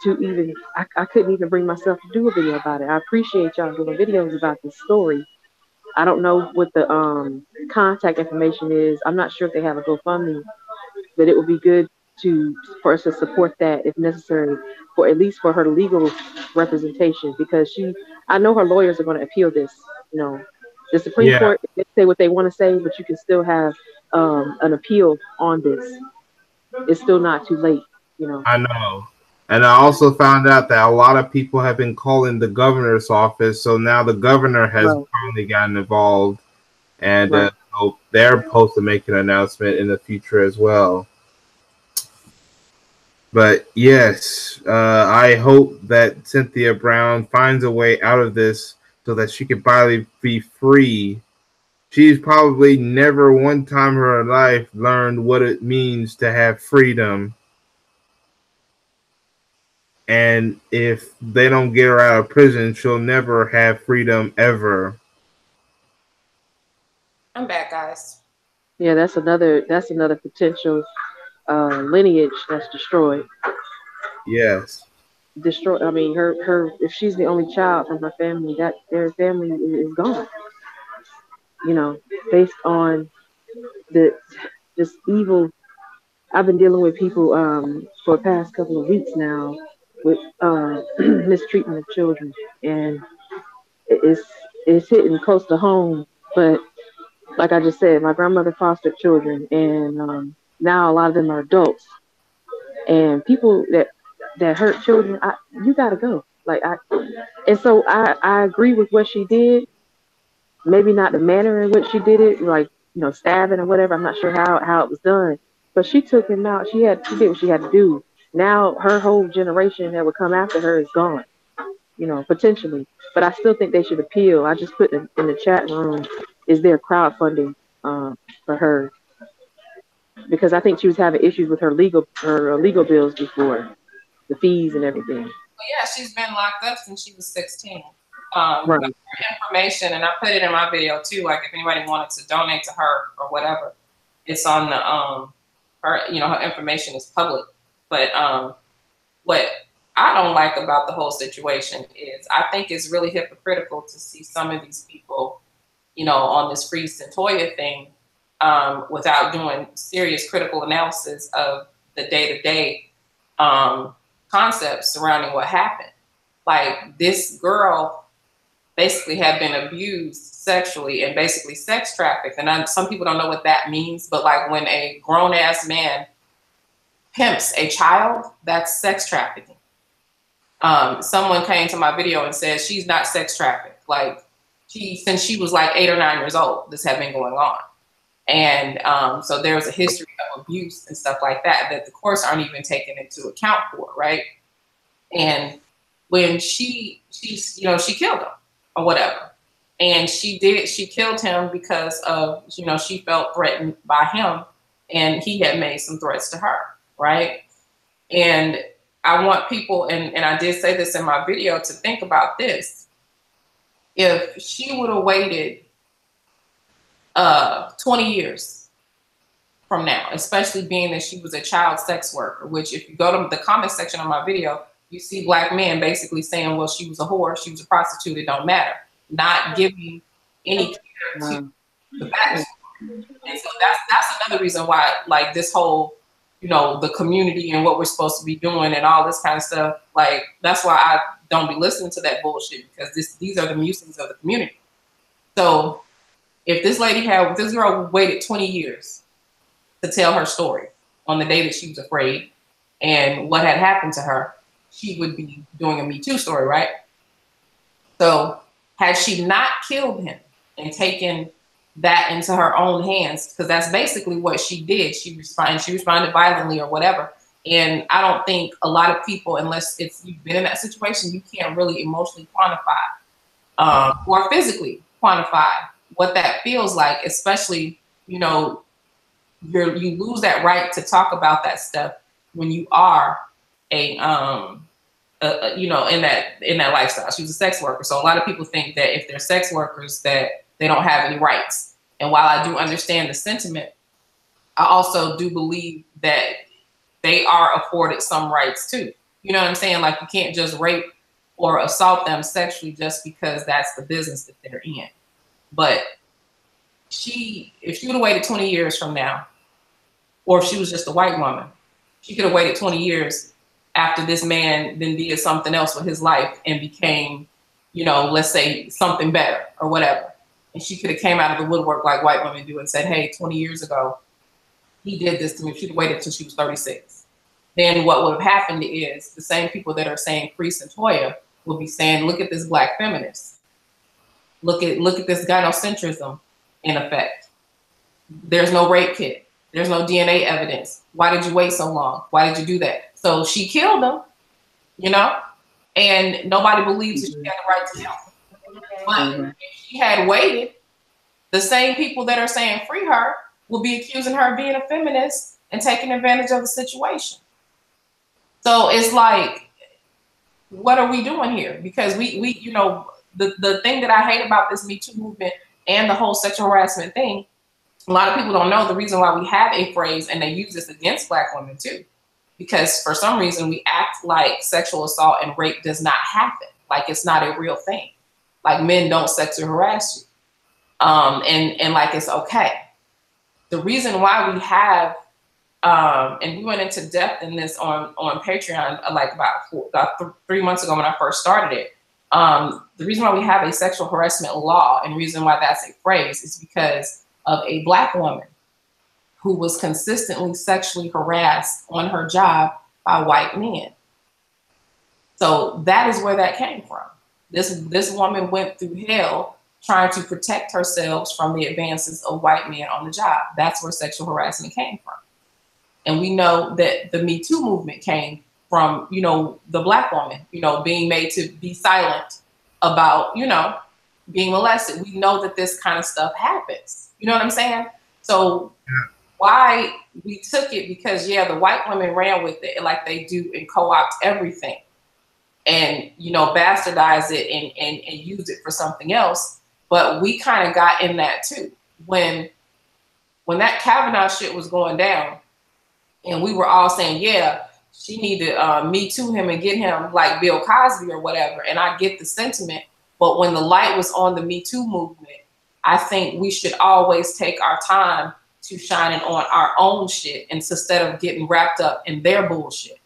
to even, I couldn't even bring myself to do a video about it. I appreciate y'all doing videos about this story. I don't know what the contact information is. I'm not sure if they have a GoFundMe, but it would be good for us to support that if necessary, for at least for her legal representation, because I know her lawyers are going to appeal this. The Supreme yeah, Court, they say what they want to say, but you can still have an appeal on this. It's still not too late. I know. And I also found out that a lot of people have been calling the governor's office, so now the governor has Right, finally gotten involved, and right. so they're supposed to make an announcement in the future as well. But yes, I hope that Cynthia Brown finds a way out of this so that she can finally be free. She's probably never one time in her life learned what it means to have freedom. And if they don't get her out of prison, she'll never have freedom ever. I'm back, guys. Yeah, that's another potential lineage that's destroyed. Yes. Destroy. I mean, her. If she's the only child from her family, that their family is gone. You know, based on the just evil. I've been dealing with people for the past couple of weeks now with mistreatment of children, and it's it's hitting close to home. But like I just said, my grandmother fostered children, and now a lot of them are adults. And people that hurt children, you gotta go. And so I agree with what she did. Maybe not the manner in which she did it, like stabbing or whatever. I'm not sure how it was done, but she took him out. She did what she had to do. Now her whole generation that would come after her is gone. Potentially. But I still think they should appeal. I just put in the chat room, is there crowdfunding for her? Because I think she was having issues with her legal bills before, the fees and everything. Well, yeah, she's been locked up since she was 16. Right. Information, and I put it in my video too. Like if anybody wanted to donate to her or whatever, it's on the her information is public. But what I don't like about the whole situation is I think it's really hypocritical to see some of these people, on this free Cynthia thing, without doing serious critical analysis of the day-to-day concepts surrounding what happened. Like this girl basically had been abused sexually and basically sex trafficked. And some people don't know what that means, but like when a grown-ass man pimps a child, that's sex trafficking. Someone came to my video and said she's not sex trafficked. Like since she was like 8 or 9 years old, this had been going on. And so there was a history of abuse and stuff like that the courts aren't even taking into account for, right? And when she killed him or whatever, and she killed him because of, she felt threatened by him and he had made some threats to her, right? And I want people, and I did say this in my video, to think about this. If she would have waited 20 years from now, especially being that she was a child sex worker, which if you go to the comment section of my video, you see Black men basically saying, well, she was a whore, she was a prostitute, it don't matter, not giving any care to the backstory. And so that's another reason why, like, this whole, the community and what we're supposed to be doing and all this kind of stuff, like, that's why I don't be listening to that bullshit, because these are the musings of the community. So if this girl waited 20 years to tell her story on the day that she was afraid and what had happened to her, she would be doing a Me Too story, right? So had she not killed him and taken that into her own hands, because that's basically what she did. She responded violently or whatever. And I don't think a lot of people, unless you've been in that situation, you can't really emotionally quantify or physically quantify what that feels like, especially, you lose that right to talk about that stuff when you are in that lifestyle. She was a sex worker. So a lot of people think that if they're sex workers that they don't have any rights. And while I do understand the sentiment, I also do believe that they are afforded some rights too. You know what I'm saying? Like, you can't just rape or assault them sexually just because that's the business that they're in. But if she would have waited 20 years from now, or if she was just a white woman, she could have waited 20 years after this man then did something else with his life and became, let's say something better or whatever. And she could have came out of the woodwork like white women do and said, hey, 20 years ago, he did this to me. If she'd have waited until she was 36. Then what would have happened is the same people that are saying free Cynthia will be saying, look at this Black feminist. Look at this gynocentrism in effect. There's no rape kit. There's no DNA evidence. Why did you wait so long? Why did you do that? So she killed him, and nobody believes that she had the right to kill him. But if she had waited, the same people that are saying free her will be accusing her of being a feminist and taking advantage of the situation. So it's like, what are we doing here? Because we the thing that I hate about this Me Too movement and the whole sexual harassment thing, a lot of people don't know the reason why we have a phrase, and they use this against Black women too, because for some reason we act like sexual assault and rape does not happen, like it's not a real thing, like men don't sexually harass you, and like it's okay. The reason why we have, and we went into depth in this on Patreon like about 3 months ago when I first started it. The reason why we have a sexual harassment law, and the reason why that's a phrase, is because of a Black woman who was consistently sexually harassed on her job by white men. So that is where that came from. This woman went through hell trying to protect herself from the advances of white men on the job. That's where sexual harassment came from. And we know that the Me Too movement came from, you know, the Black woman, you know, being made to be silent about, you know, being molested. We know that this kind of stuff happens. You know what I'm saying? So why we took it, because yeah, the white women ran with it like they do and co-opt everything and, you know, bastardize it and use it for something else. But we kind of got in that too. When that Kavanaugh shit was going down and we were all saying, yeah, she needed Me Too him and get him like Bill Cosby or whatever. And I get the sentiment, but when the light was on the Me Too movement, I think we should always take our time to shining on our own shit instead of getting wrapped up in their bullshit.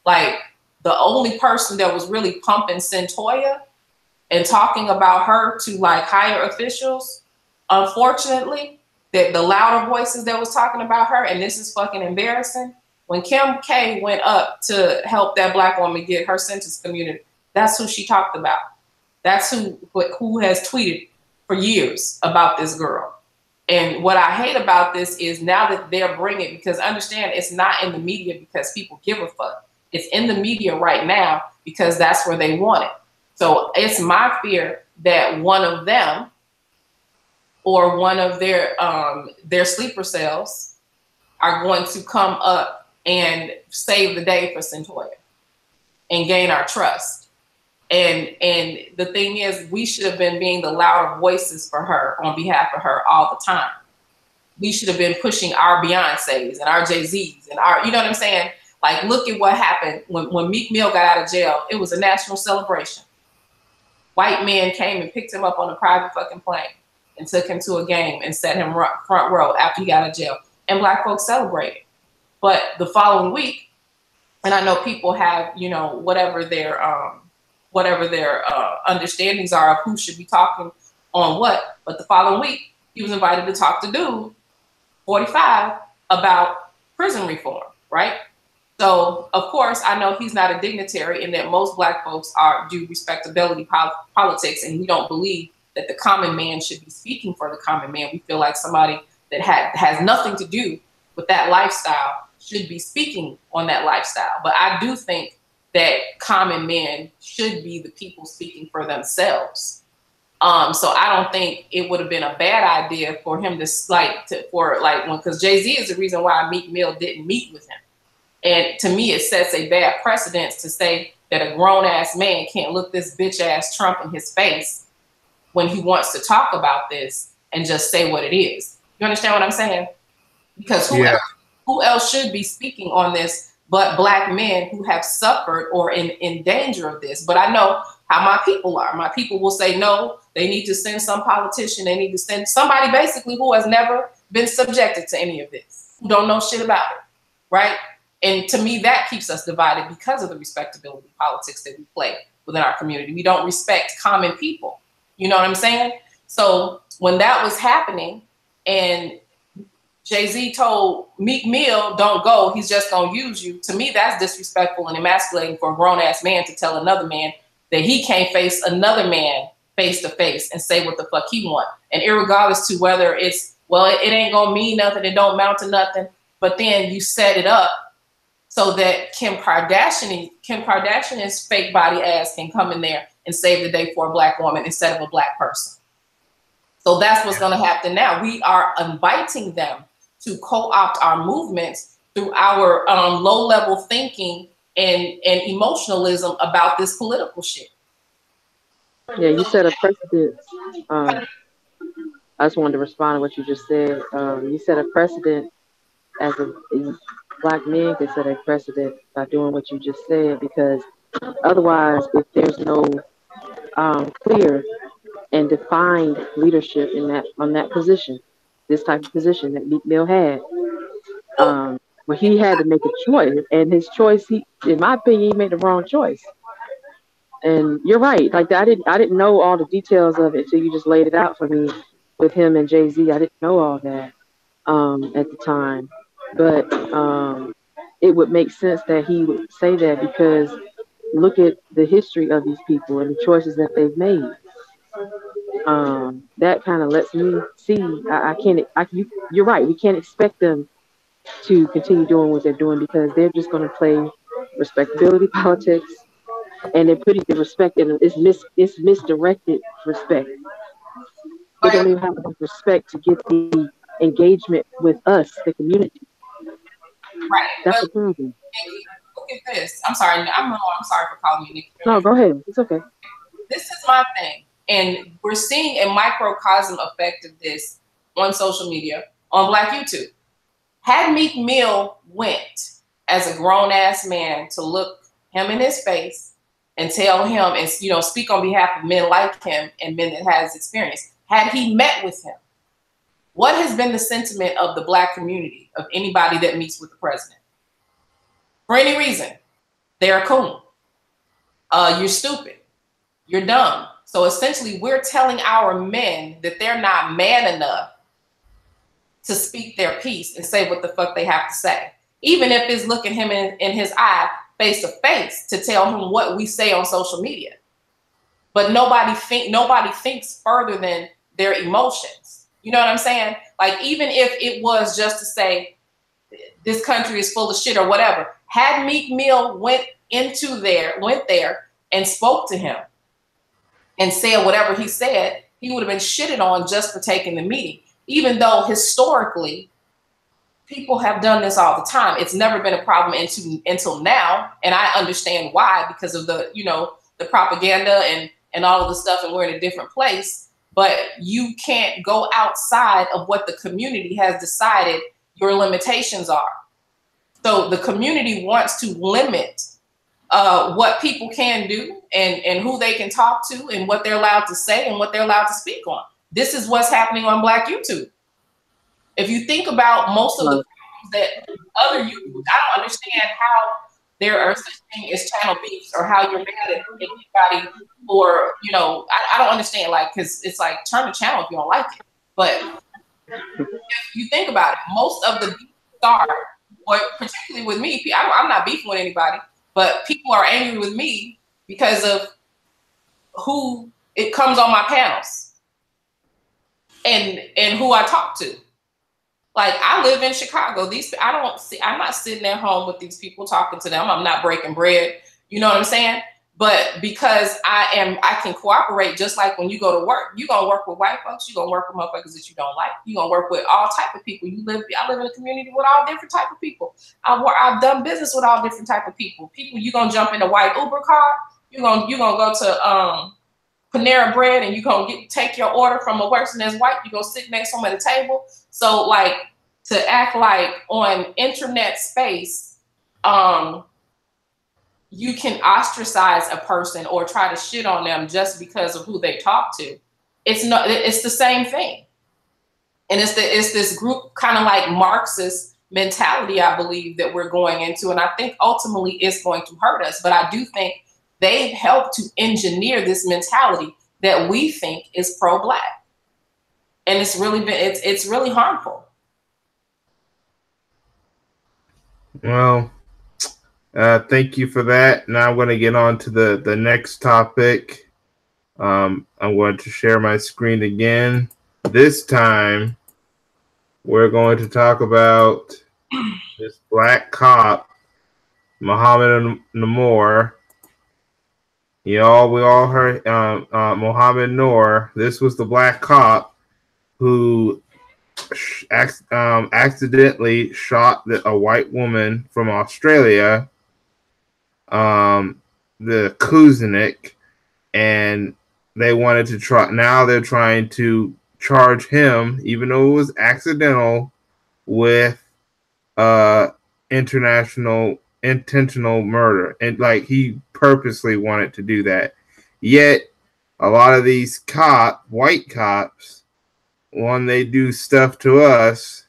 Like the only person that was really pumping Cynthia and talking about her to like higher officials, unfortunately, that the louder voices that was talking about her, and this is fucking embarrassing. When Kim K went up to help that Black woman get her sentence commuted, that's who she talked about. That's who has tweeted for years about this girl. And what I hate about this is now that they're bringing, because understand it's not in the media because people give a fuck. It's in the media right now because that's where they want it. So it's my fear that one of them or one of their sleeper cells are going to come up and save the day for Cynthia and gain our trust. And the thing is, we should have been being the louder voices for her on behalf of her all the time. We should have been pushing our Beyoncés and our Jay-Z's and our, you know what I'm saying? Like, look at what happened when Meek Mill got out of jail. It was a national celebration. White men came and picked him up on a private fucking plane and took him to a game and set him front row after he got out of jail. And Black folks celebrated. But the following week, and I know people have, you know, whatever their understandings are of who should be talking on what. But the following week, he was invited to talk to Dude, 45, about prison reform, right? So, of course, I know he's not a dignitary and that most Black folks do respectability politics, and we don't believe that the common man should be speaking for the common man. We feel like somebody that has nothing to do with that lifestyle should be speaking on that lifestyle. But I do think that common men should be the people speaking for themselves. So I don't think it would have been a bad idea for him to because Jay-Z is the reason why Meek Mill didn't meet with him. And to me, it sets a bad precedence to say that a grown ass man can't look this bitch ass Trump in his face when he wants to talk about this and just say what it is. You understand what I'm saying? Because who else should be speaking on this but Black men who have suffered or in danger of this? But I know how my people are. My people will say, no, they need to send some politician. They need to send somebody basically who has never been subjected to any of this, who don't know shit about it, right? And to me, that keeps us divided because of the respectability politics that we play within our community. We don't respect common people. You know what I'm saying? So when that was happening and Jay-Z told Meek Mill, don't go, he's just going to use you. To me, that's disrespectful and emasculating for a grown-ass man to tell another man that he can't face another man face-to-face and say what the fuck he want. And irregardless to whether it's, well, it ain't going to mean nothing, it don't amount to nothing, but then you set it up so that Kim Kardashian's fake body ass can come in there and save the day for a Black woman instead of a Black person. So that's what's going to happen now. We are inviting them to co-opt our movements through our low-level thinking and emotionalism about this political shit. Yeah, you set a precedent. I just wanted to respond to what you just said. You set a precedent as a black men can set a precedent by doing what you just said, because otherwise, if there's no clear and defined leadership in that on that position, this type of position that Meek Mill had, where he had to make a choice, and his choice, he, in my opinion, he made the wrong choice. And you're right, like I didn't know all the details of it until you just laid it out for me with him and Jay-Z. I didn't know all that at the time, but it would make sense that he would say that, because look at the history of these people and the choices that they've made. That kind of lets me see. I can't. You're right. We can't expect them to continue doing what they're doing, because they're just going to play respectability politics, and they're putting the respect in. It's misdirected respect. They don't even have enough respect to get the engagement with us, the community. Right. That's But the problem. Nikki, look at this. I'm sorry. I'm sorry for calling you Nikki. No, go ahead. It's okay. This is my thing. And we're seeing a microcosm effect of this on social media, on Black YouTube. Had Meek Mill went as a grown-ass man to look him in his face and tell him, and speak on behalf of men like him and men that has experience, had he met with him, what has been the sentiment of the Black community, of anybody that meets with the president? For any reason, they're a coon. You're stupid. You're dumb. So essentially, we're telling our men that they're not man enough to speak their piece and say what the fuck they have to say. Even if it's looking him in his eye face to face to tell him what we say on social media. But nobody thinks further than their emotions. You know what I'm saying? Like, even if it was just to say this country is full of shit or whatever, had Meek Mill went there and spoke to him and said whatever he said, he would have been shitted on just for taking the meeting. Even though historically, people have done this all the time. It's never been a problem until now. And I understand why, because of the propaganda and all of the stuff, and we're in a different place. But you can't go outside of what the community has decided your limitations are. So the community wants to limit what people can do and who they can talk to and what they're allowed to say and what they're allowed to speak on. This is what's happening on Black YouTube. If you think about most of the problems that other YouTubers, I don't understand how there are such thing as channel beefs, or how you're mad at anybody, or I don't understand, like, because it's like, turn the channel if you don't like it. But if you think about it, most of the beefs start, or particularly with me, I'm not beefing with anybody, but people are angry with me because of who it comes on my panels and who I talk to. Like, I live in Chicago. I'm not sitting at home with these people talking to them. I'm not breaking bread. You know what I'm saying? But because I can cooperate, just like when you go to work, you're going to work with white folks. You're going to work with motherfuckers that you don't like. You're going to work with all type of people. I live in a community with all different type of people. I've done business with all different type of people. You're going to jump in a white Uber car. You're going to go to Panera Bread, and you're going to take your order from a person that's white. You're going to sit next to them at a table. So, like, to act like on internet space, you can ostracize a person or try to shit on them just because of who they talk to. It's the same thing. And it's this group kind of like Marxist mentality, I believe, that we're going into. And I think ultimately it's going to hurt us. But I do think they've helped to engineer this mentality that we think is pro-Black. And it's really harmful. Well, thank you for that. Now I'm going to get on to the next topic. I'm going to share my screen again. This time, we're going to talk about this Black cop, Muhammad Noor. We all heard Muhammad Noor. This was the Black cop who accidentally shot a white woman from Australia, the Kuzanik, and they wanted to try. Now they're trying to charge him, even though it was accidental, with uh international intentional murder, and like he purposely wanted to do that. Yet a lot of these white cops, when they do stuff to us,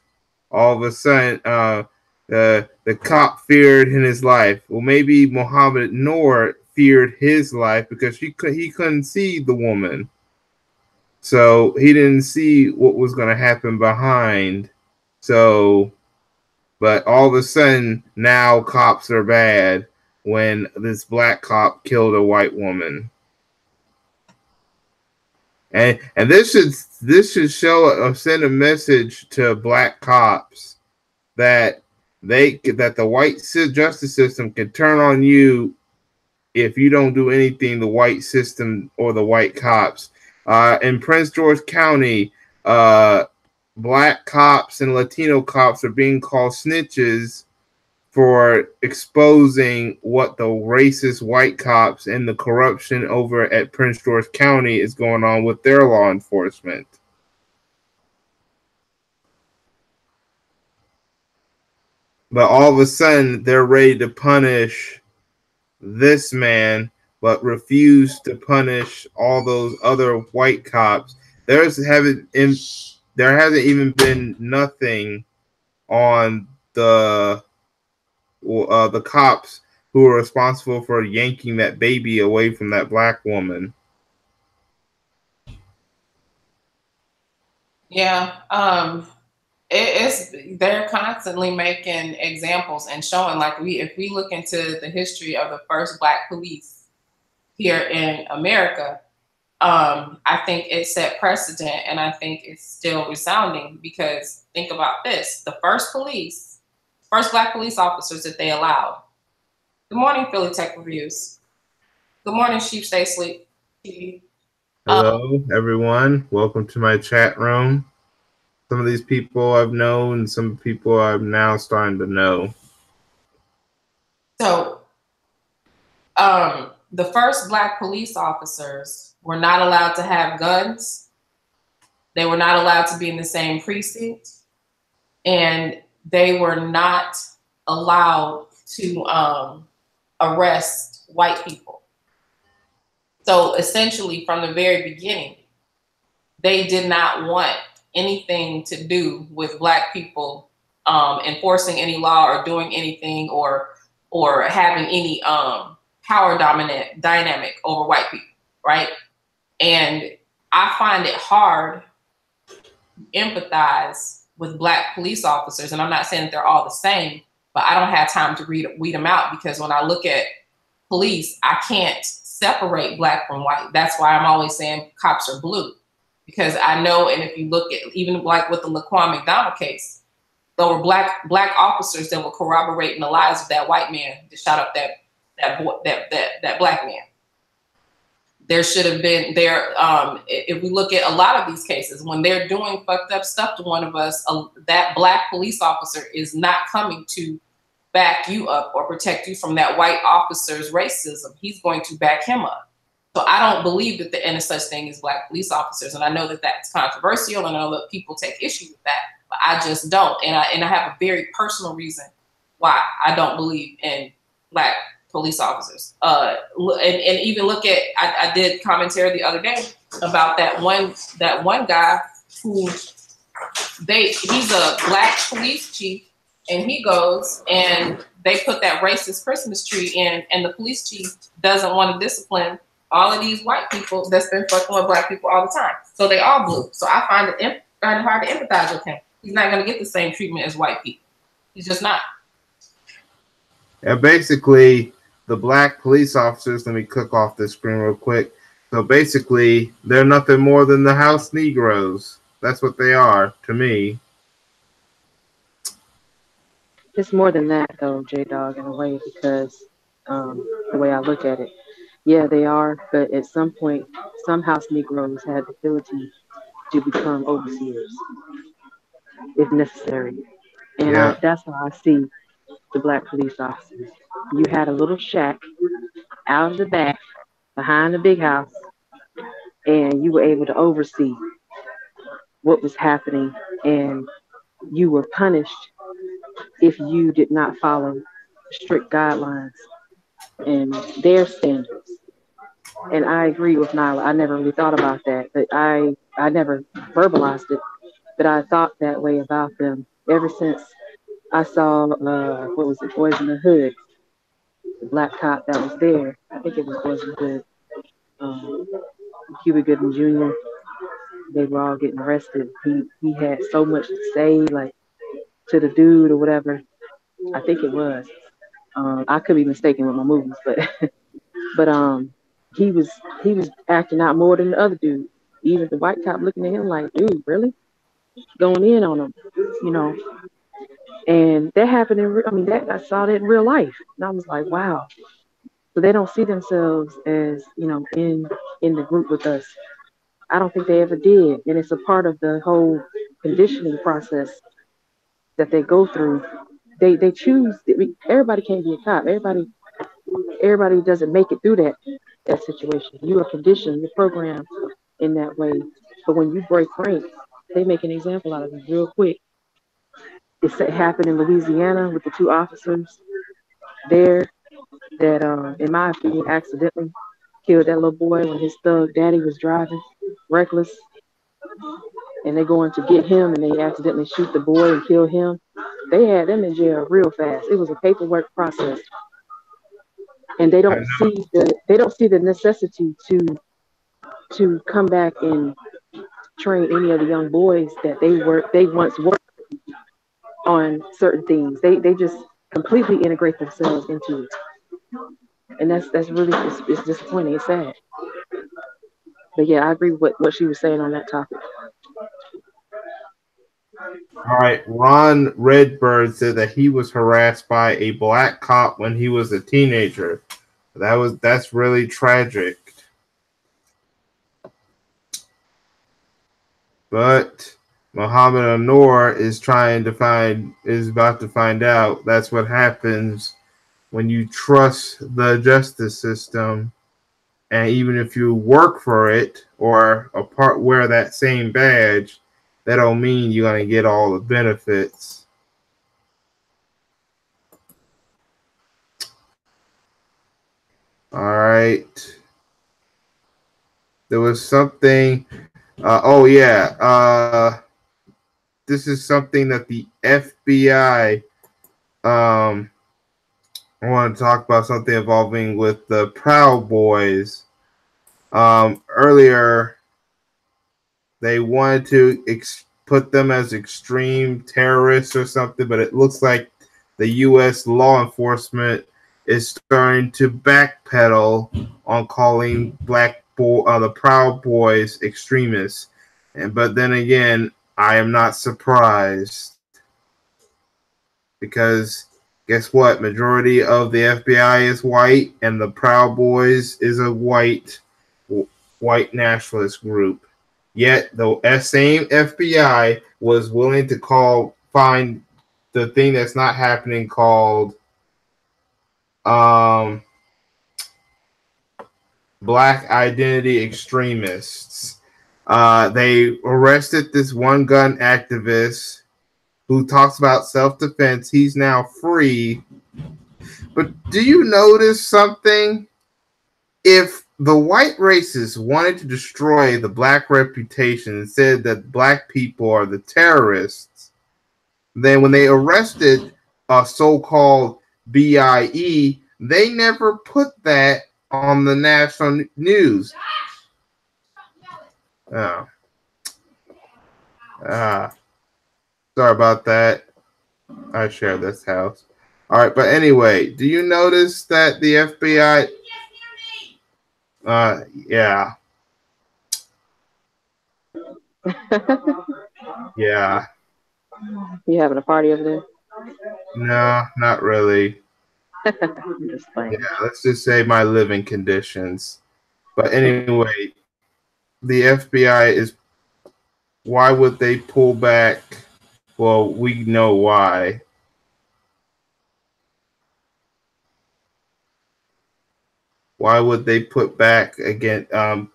all of a sudden the cop feared in his life. Well, maybe Mohammed Noor feared his life because he couldn't see the woman, so he didn't see what was going to happen behind. So, but all of a sudden now cops are bad when this black cop killed a white woman. And this should send a message to black cops that the white justice system can turn on you if you don't do anything. The white system or the white cops in Prince George County, black cops and Latino cops are being called snitches for exposing what the racist white cops and the corruption over at Prince George County is going on with their law enforcement. But all of a sudden, they're ready to punish this man, but refuse to punish all those other white cops. There hasn't even been nothing on the cops who are responsible for yanking that baby away from that black woman. Yeah, it's they're constantly making examples and showing, like, if we look into the history of the first black police here in America, I think it set precedent, and I think it's still resounding, because think about this: the first black police officers that they allowed. Good morning, Philly Tech Reviews. Good morning, Sheep Stay Sleep TV. Hello, everyone. Welcome to my chat room. Some of these people I've known, and some people I'm now starting to know. So, the first black police officers were not allowed to have guns. They were not allowed to be in the same precinct, and they were not allowed to arrest white people. So essentially, from the very beginning, they did not want anything to do with black people enforcing any law or doing anything or having any power dynamic over white people, right? And I find it hard to empathize with black police officers, and I'm not saying that they're all the same, but I don't have time to weed them out, because when I look at police, I can't separate black from white. That's why I'm always saying cops are blue, because I know, and if you look at even like with the Laquan McDonald case, there were black officers that were corroborating the lies of that white man that shot up that black man. There should have been there. If we look at a lot of these cases, when they're doing fucked up stuff to one of us, that black police officer is not coming to back you up or protect you from that white officer's racism. He's going to back him up. So I don't believe that there is such thing as black police officers, and I know that that's controversial, and I know that people take issue with that, but I just don't, and I have a very personal reason why I don't believe in black police officers. And even look at, I did commentary the other day about that one guy who he's a black police chief, and he goes and they put that racist Christmas tree in, and the police chief doesn't want to discipline all of these white people that's been fucking with black people all the time. So they all blue. So I find it hard to empathize with him. He's not going to get the same treatment as white people. He's just not. Yeah, basically, the black police officers, let me click off this screen real quick. So basically, they're nothing more than the house Negroes. That's what they are to me. It's more than that, though, JDAWG, in a way, because the way I look at it, yeah, they are, but at some point, some house Negroes had the ability to become overseers if necessary. And Yeah. that's how I see the black police officers. You had a little shack out of the back behind the big house, and you were able to oversee what was happening, and you were punished if you did not follow strict guidelines and their standards. And I agree with Nyla. I never really thought about that, but I never verbalized it, but I thought that way about them ever since I saw what was it, Boys in the Hood, the black cop that was there. I think it was Boys in the Hood. Um, Cuba Gooding Jr. They were all getting arrested. He had so much to say, like to the dude or whatever. I think it was. I could be mistaken with my movies, but but he was he was acting out more than the other dude. Even the white cop looking at him like, dude, really going in on him, you know. And that happened I mean, that I saw that in real life, and I was like, wow. So they don't see themselves as, you know, in the group with us. I don't think they ever did, and it's a part of the whole conditioning process that they go through. They choose. Everybody can't be a cop. Everybody doesn't make it through that situation. You are conditioned. You're programmed in that way. But when you break rank, they make an example out of you real quick. It happened in Louisiana with the two officers there that, in my opinion, accidentally killed that little boy when his thug daddy was driving reckless, and they going to get him, and they accidentally shoot the boy and kill him. They had them in jail real fast. It was a paperwork process, and they don't see the necessity to come back and train any of the young boys that they once worked on certain things. They just completely integrate themselves into it, and that's really it's disappointing. It's sad, but yeah, I agree with what she was saying on that topic. All right, Ron Redbird said that he was harassed by a black cop when he was a teenager. That's really tragic. But Muhammad Anwar is about to find out. That's what happens when you trust the justice system, and even if you work for it or wear that same badge, that don't mean you're gonna get all the benefits. All right. There was something. Oh yeah. This is something that the FBI. I want to talk about something involving with the Proud Boys. Earlier, they wanted to put them as extreme terrorists or something, but it looks like the U.S. law enforcement is starting to backpedal on calling the Proud Boys extremists. But then again, I am not surprised, because guess what? Majority of the FBI is white, and the Proud Boys is a white nationalist group. Yet the same FBI was willing to find the thing that's not happening called black identity extremists. They arrested this one gun activist who talks about self-defense. He's now free. But do you notice something? If the white racists wanted to destroy the black reputation and said that black people are the terrorists, then when they arrested a so-called BIE, they never put that on the national news. Oh. Sorry about that. I share this house. All right, but anyway, do you notice that the FBI? Yeah. Yeah. You having a party over there? No, not really. I'm just playing. Yeah, let's just say my living conditions. But anyway, the FBI is. Why would they pull back? Well, we know why. Why would they pull back the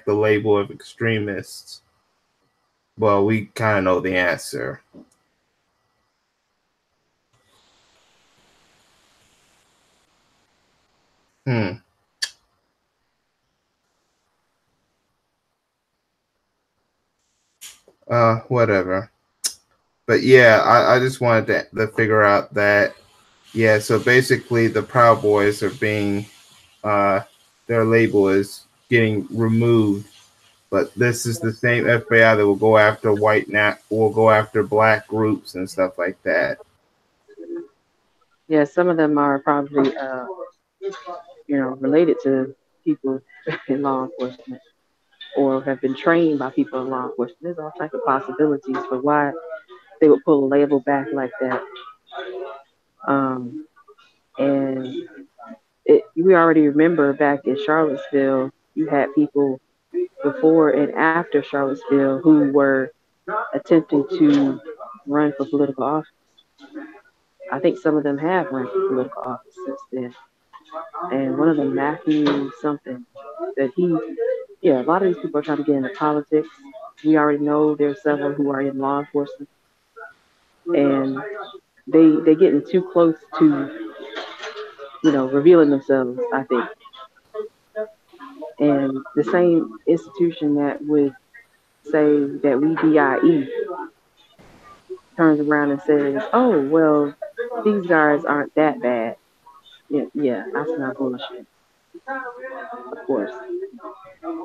label of extremists? Well, we kind of know the answer. Whatever. But yeah, I just wanted to figure out that, yeah, so basically the Proud Boys are being, their label is getting removed, but this is the same FBI that will go after will go after black groups and stuff like that. Yeah, some of them are probably, related to people in law enforcement or have been trained by people in law enforcement. There's all types of possibilities for why they would pull a label back like that. And we already remember back in Charlottesville, you had people before and after Charlottesville who were attempting to run for political office. I think some of them have run for political office since then. And one of them, Matthew something, that a lot of these people are trying to get into politics. We already know there's several who are in law enforcement, and they getting too close to revealing themselves, I think. And the same institution that would say that we DIE turns around and says, "Oh well, these guys aren't that bad." Yeah, that's not bullshit. Of course,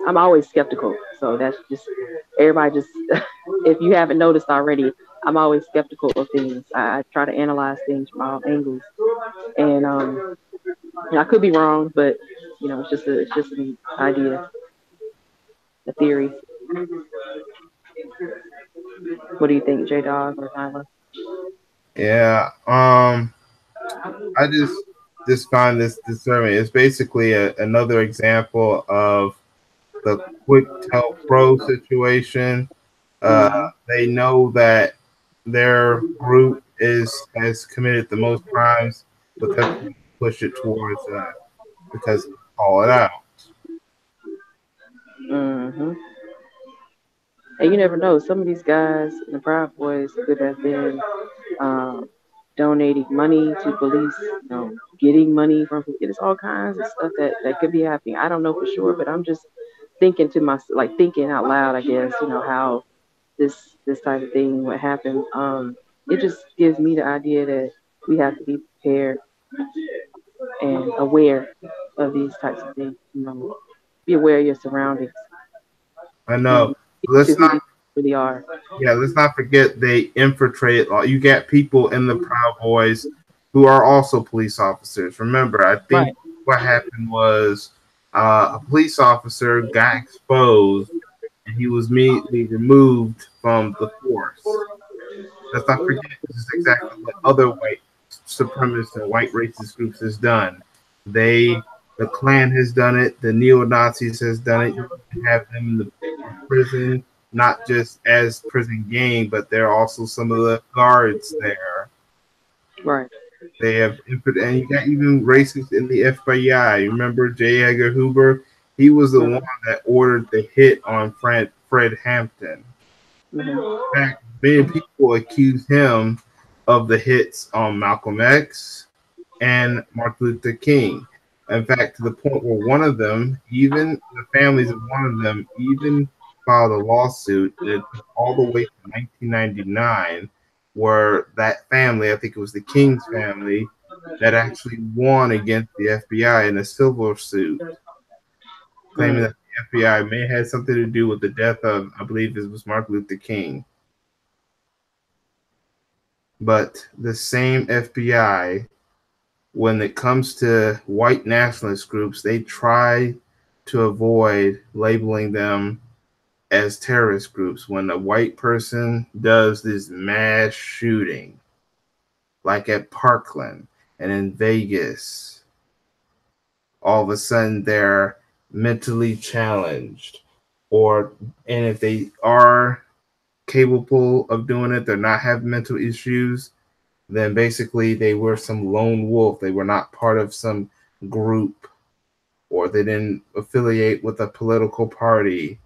I'm always skeptical, so that's just everybody. Just if you haven't noticed already, I'm always skeptical of things. I try to analyze things from all angles, and I could be wrong, but it's just an idea, a theory. What do you think, JDAWG or Nyla? Yeah, I just find this disturbing. It's basically another example of the quick tell pro situation. They know that their group has committed the most crimes, but they're trying to push it towards because call it out. Mm-hmm. And you never know. Some of these guys, the Proud Boys, could have been donating money to police, getting money from people. There's all kinds of stuff that could be happening. I don't know for sure, but I'm just thinking to myself, like thinking out loud, I guess, how this type of thing would happen. It just gives me the idea that we have to be prepared and aware of these types of things. Be aware of your surroundings I and know. to Let's who not these really are. Yeah, let's not forget they infiltrate. You got people in the Proud Boys who are also police officers. Remember, I think Right. what happened was a police officer got exposed and he was immediately removed from the force. Let's not forget this is exactly what other white supremacist and white racist groups has done. The Klan has done it. The neo Nazis has done it. You can have them in the prison, not just as prison gang, but they're also some of the guards there. Right. They have input, and you got even racists in the FBI. Remember J. Edgar Hoover? He was the one that ordered the hit on Fred Hampton. Mm-hmm. In fact, many people accuse him of the hits on Malcolm X and Martin Luther King. In fact, to the point where one of them, even the families of one of them, even filed a lawsuit. It took all the way to 1999, where that family, I think it was the King's family, that actually won against the FBI in a civil suit, claiming that the FBI may have had something to do with the death of, I believe it was Martin Luther King. But the same FBI, when it comes to white nationalist groups, they try to avoid labeling them as terrorist groups. When a white person does this mass shooting, like at Parkland and in Vegas, all of a sudden they're mentally challenged, and if they are capable of doing it, they're not have mental issues, then basically they were some lone wolf. They were not part of some group, or they didn't affiliate with a political party.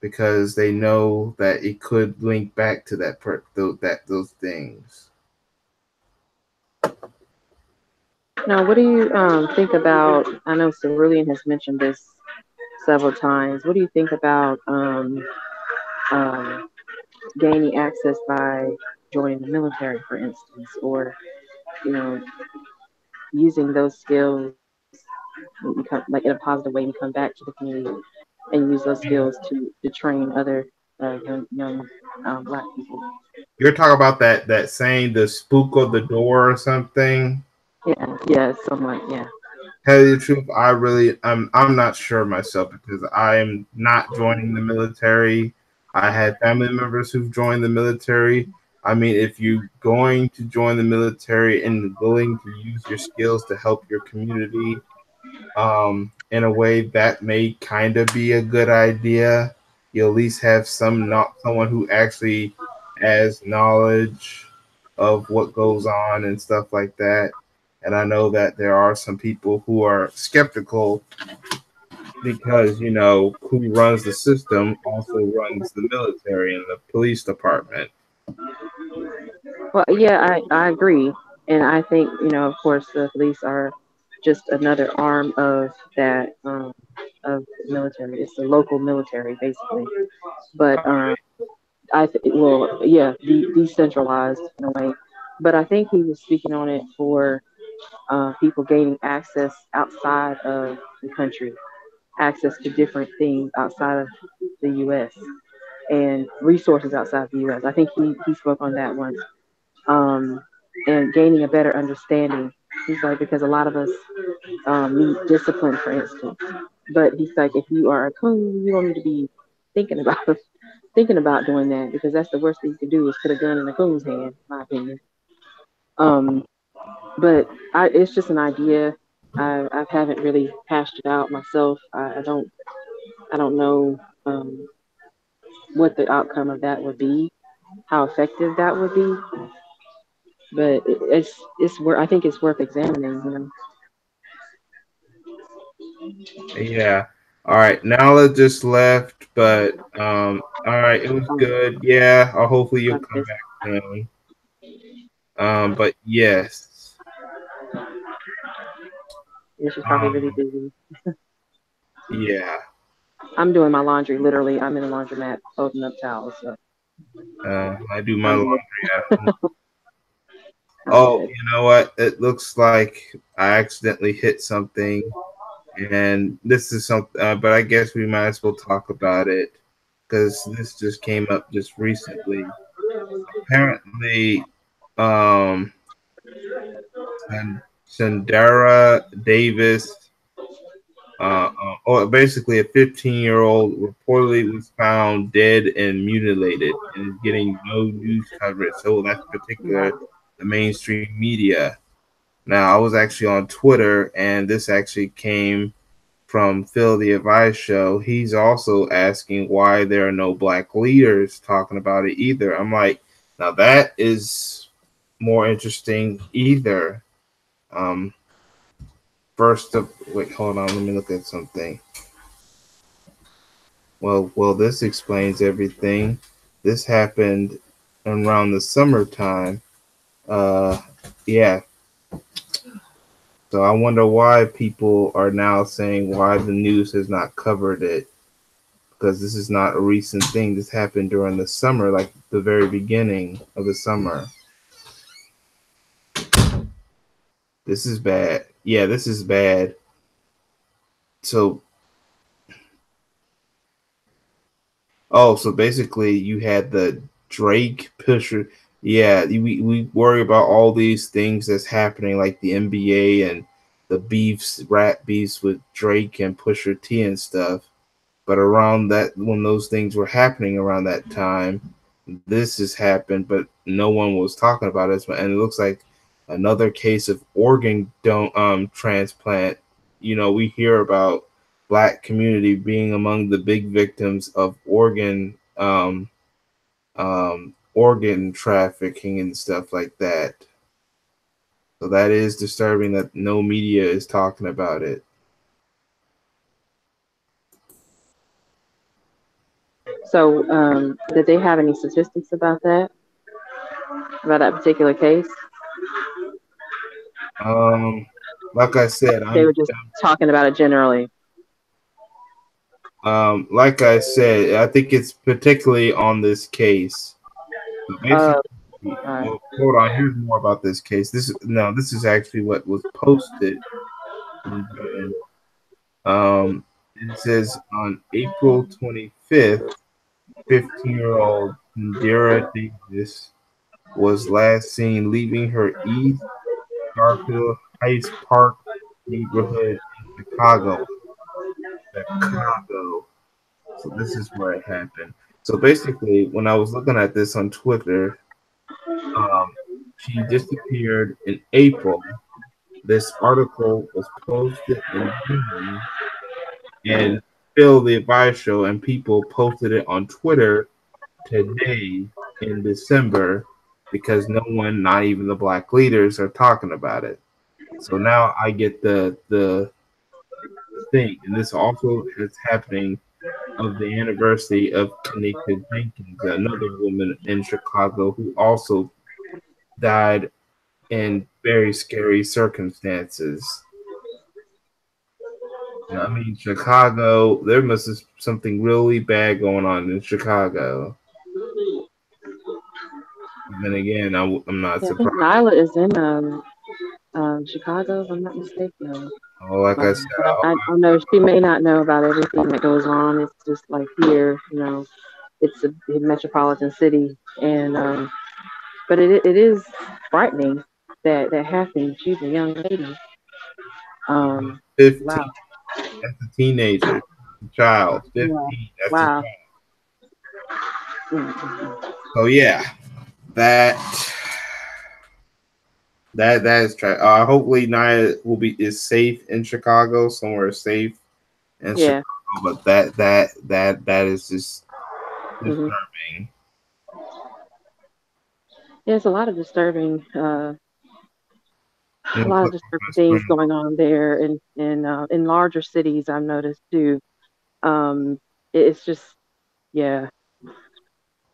because they know that it could link back to those things. Now, what do you think about? I know Cerulean has mentioned this several times. What do you think about um, gaining access by joining the military, for instance, or you know, using those skills like in a positive way and come back to the community and use those skills to train other young Black people? You're talking about that saying, the spook of the door or something. Yeah, yeah, somewhat, yeah. Tell you the truth, I'm not sure myself because I'm not joining the military. I had family members who've joined the military. I mean, if you're going to join the military and willing to use your skills to help your community, in a way, that may kind of be a good idea. You at least have someone who actually has knowledge of what goes on and stuff like that. And I know that there are some people who are skeptical because, who runs the system also runs the military and the police department. Well, yeah, I agree. And I think, of course, the police are just another arm of the military. It's the local military, basically. But well, yeah, decentralized in a way. But I think he was speaking on it for people gaining access outside of the country, access to different things outside of the U.S. and resources outside the U.S. I think he spoke on that once, um, and gaining a better understanding. He's like, because a lot of us need discipline, for instance. But he's like, if you are a coon, you don't need to be thinking about thinking about doing that because that's the worst thing you can do is put a gun in a coon's hand, in my opinion. Um, but it's just an idea. I haven't really hashed it out myself. I don't know what the outcome of that would be, how effective that would be. But it's worth. I think it's worth examining. Yeah. All right. Nala just left, but all right, it was good. Yeah. Hopefully you'll come back soon. But yes. Yeah, she's probably really Um, busy. yeah. I'm doing my laundry. Literally, I'm in a laundromat folding up towels. So I do my I'm laundry good. at home. I'm Oh, good. you know what? It looks like I accidentally hit something, and this is something. But I guess we might as well talk about it because this just came up just recently. Apparently, um, Sandara Davis, or basically a 15-year-old, reportedly was found dead and mutilated and is getting no news coverage. So that's particular Wow. the mainstream media. Now, I was actually on Twitter, and this actually came from Phil the Advice Show. He's also asking why there are no Black leaders talking about it either. I'm like, now that is more interesting either. Um, First up, wait, hold on, let me look at something. Well, this explains everything. This happened around the summertime. Uh, yeah. So I wonder why people are now saying why the news has not covered it, because this is not a recent thing. This happened during the summer, like the very beginning of the summer. This is bad. Yeah, this is bad. So, so basically, you had the Drake pusher. Yeah, we worry about all these things that's happening, like the NBA and the rap beefs with Drake and Pusher T and stuff. But around that, when those things were happening around that time, this has happened, but no one was talking about it. And it looks like another case of organ don't transplant. We hear about Black community being among the big victims of organ trafficking and stuff like that. So that is disturbing that no media is talking about it. So, did they have any statistics about that particular case? Like I said, They were just talking about it generally. like I said, I think it's particularly on this case. So basically, Right. well, hold on. Here's more about this case. This is actually what was posted. It says on April 25th, 15-year-old Indira Davis was last seen leaving her East Garfield Heights Park neighborhood in Chicago. Chicago. So this is where it happened. So basically, when I was looking at this on Twitter, she disappeared in April. This article was posted in June and filled the advice show, and people posted it on Twitter today in December because no one, not even the black leaders, are talking about it. So now I get the thing, and this also is happening of the anniversary of Kanika Jenkins, another woman in Chicago who also died in very scary circumstances. I mean, Chicago, there must be something really bad going on in Chicago. And then again, I'm not Yeah, I think surprised. Nyla is in Chicago, if I'm not mistaken. Oh, like I said, But I know she may not know about everything that goes on. It's just like here, it's a metropolitan city, and but it is frightening that happened. She's a young lady. 15, Wow. that's a teenager, a child. Yeah. 15, that's a Wow. child. Mm-hmm. So yeah, that that is tragic. Hopefully, Nia is safe in Chicago, somewhere safe in Yeah. Chicago. But that is just Mm-hmm. disturbing. There's a And lot of put on disturbing my things screen. going on there, and in larger cities, I've noticed too. It's just, yeah,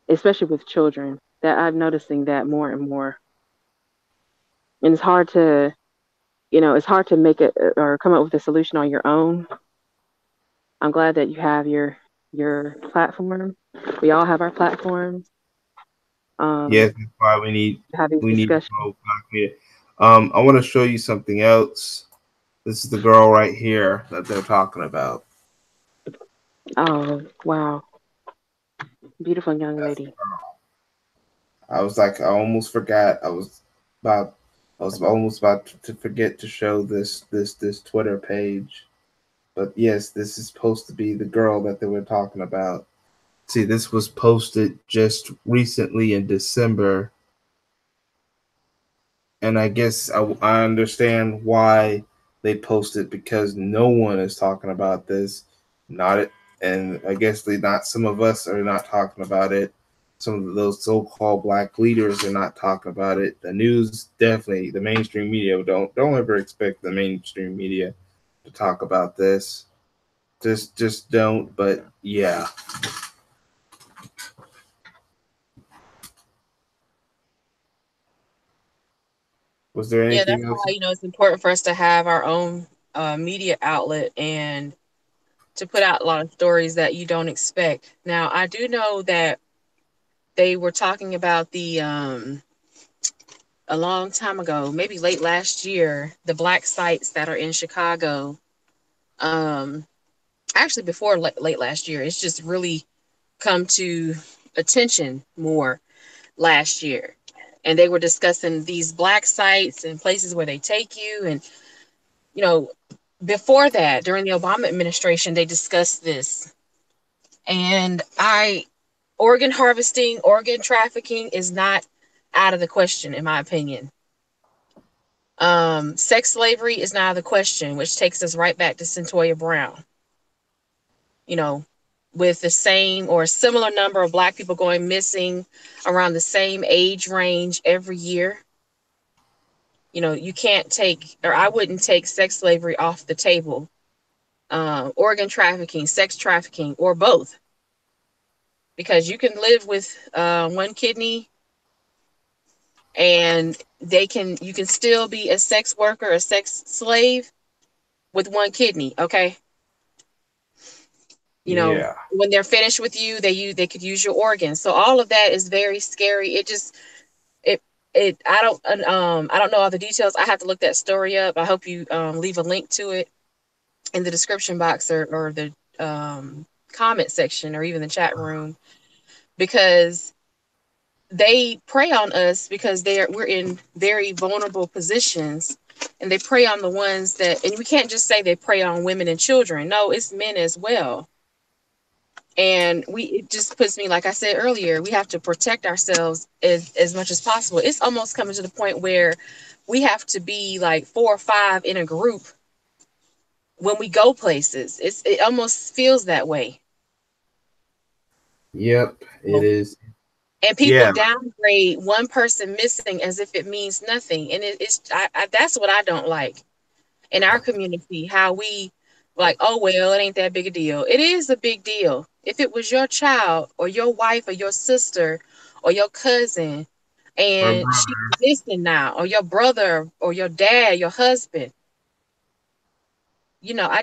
especially with children, that I'm noticing that more and more, and it's hard to make it or come up with a solution on your own. I'm glad that you have your platform. We all have our platforms. Yes, Um, that's why to have these we need to discussions. go back here. I want to show you something else. This is the girl right here that they're talking about. Oh, wow, beautiful young That's the lady. girl. I was like, I almost forgot. About, I was almost about to forget to show this Twitter page. But yes, this is supposed to be the girl that they were talking about. See, this was posted just recently in December, and I guess I understand why they posted because no one is talking about this. Not it, and I guess not. Some of us are not talking about it. Some of those so-called black leaders are not talking about it. The news definitely, the mainstream media don't ever expect the mainstream media to talk about this. Just don't. But yeah. Was there Yeah, anything that's else? why it's important for us to have our own media outlet and to put out a lot of stories that you don't expect. Now, I do know that they were talking about the a long time ago, maybe late last year, the black sites that are in Chicago. Um, Actually, before late last year, it's just really come to attention more last year. And they were discussing these black sites and places where they take you. And, you know, before that, during the Obama administration, they discussed this. And organ harvesting, organ trafficking is not out of the question, in my opinion. Sex slavery is not out of the question, which takes us right back to Cynthia Brown. You know, with the same or a similar number of black people going missing around the same age range every year. You can't take, or I wouldn't take sex slavery off the table. Organ trafficking, sex trafficking, or both. because you can live with one kidney, and you can still be a sex worker, a sex slave with one kidney. Okay. You know, Yeah. when they're finished with you, they could use your organs. So all of that is very scary. It I don't know all the details. I have to look that story up. I hope you leave a link to it in the description box, or the comment section, or even the chat room, because they prey on us because we're in very vulnerable positions, and they prey on the ones that, and we can't just say they prey on women and children. No, it's men as well. And it just puts me, like I said earlier, we have to protect ourselves as much as possible. It's almost coming to the point where we have to be like 4 or 5 in a group when we go places. It almost feels that way. Yep, it is. And people Yeah. downgrade one person missing as if it means nothing. And that's what I don't like in our community, how we like, oh, well, it ain't that big a deal. It is a big deal. If it was your child or your wife or your sister or your cousin, Or and she's brother. missing now, or your brother or your dad, your husband, you know,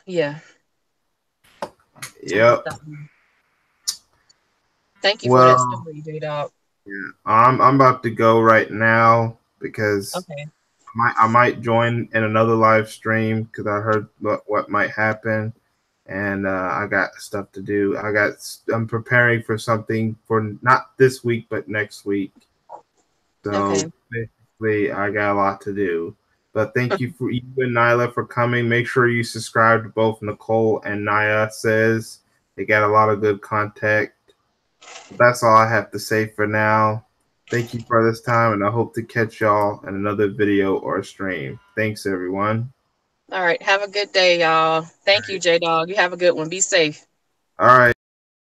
yeah. Yep. Thank you for that Well, story, JDAWG. yeah, I'm about to go right now because Okay. I might join in another live stream because I heard what might happen, and I got stuff to do. I'm preparing for something for not this week but next week. So Okay. basically, I got a lot to do. But thank you for you and Nyla for coming. Make sure you subscribe to both Nicole and Nyla Says. They got a lot of good content. That's all I have to say for now. Thank you for this time, and I hope to catch y'all in another video or stream. Thanks, everyone. All right. Have a good day, y'all. Thank you, JDAWG. You have a good one. Be safe. All right.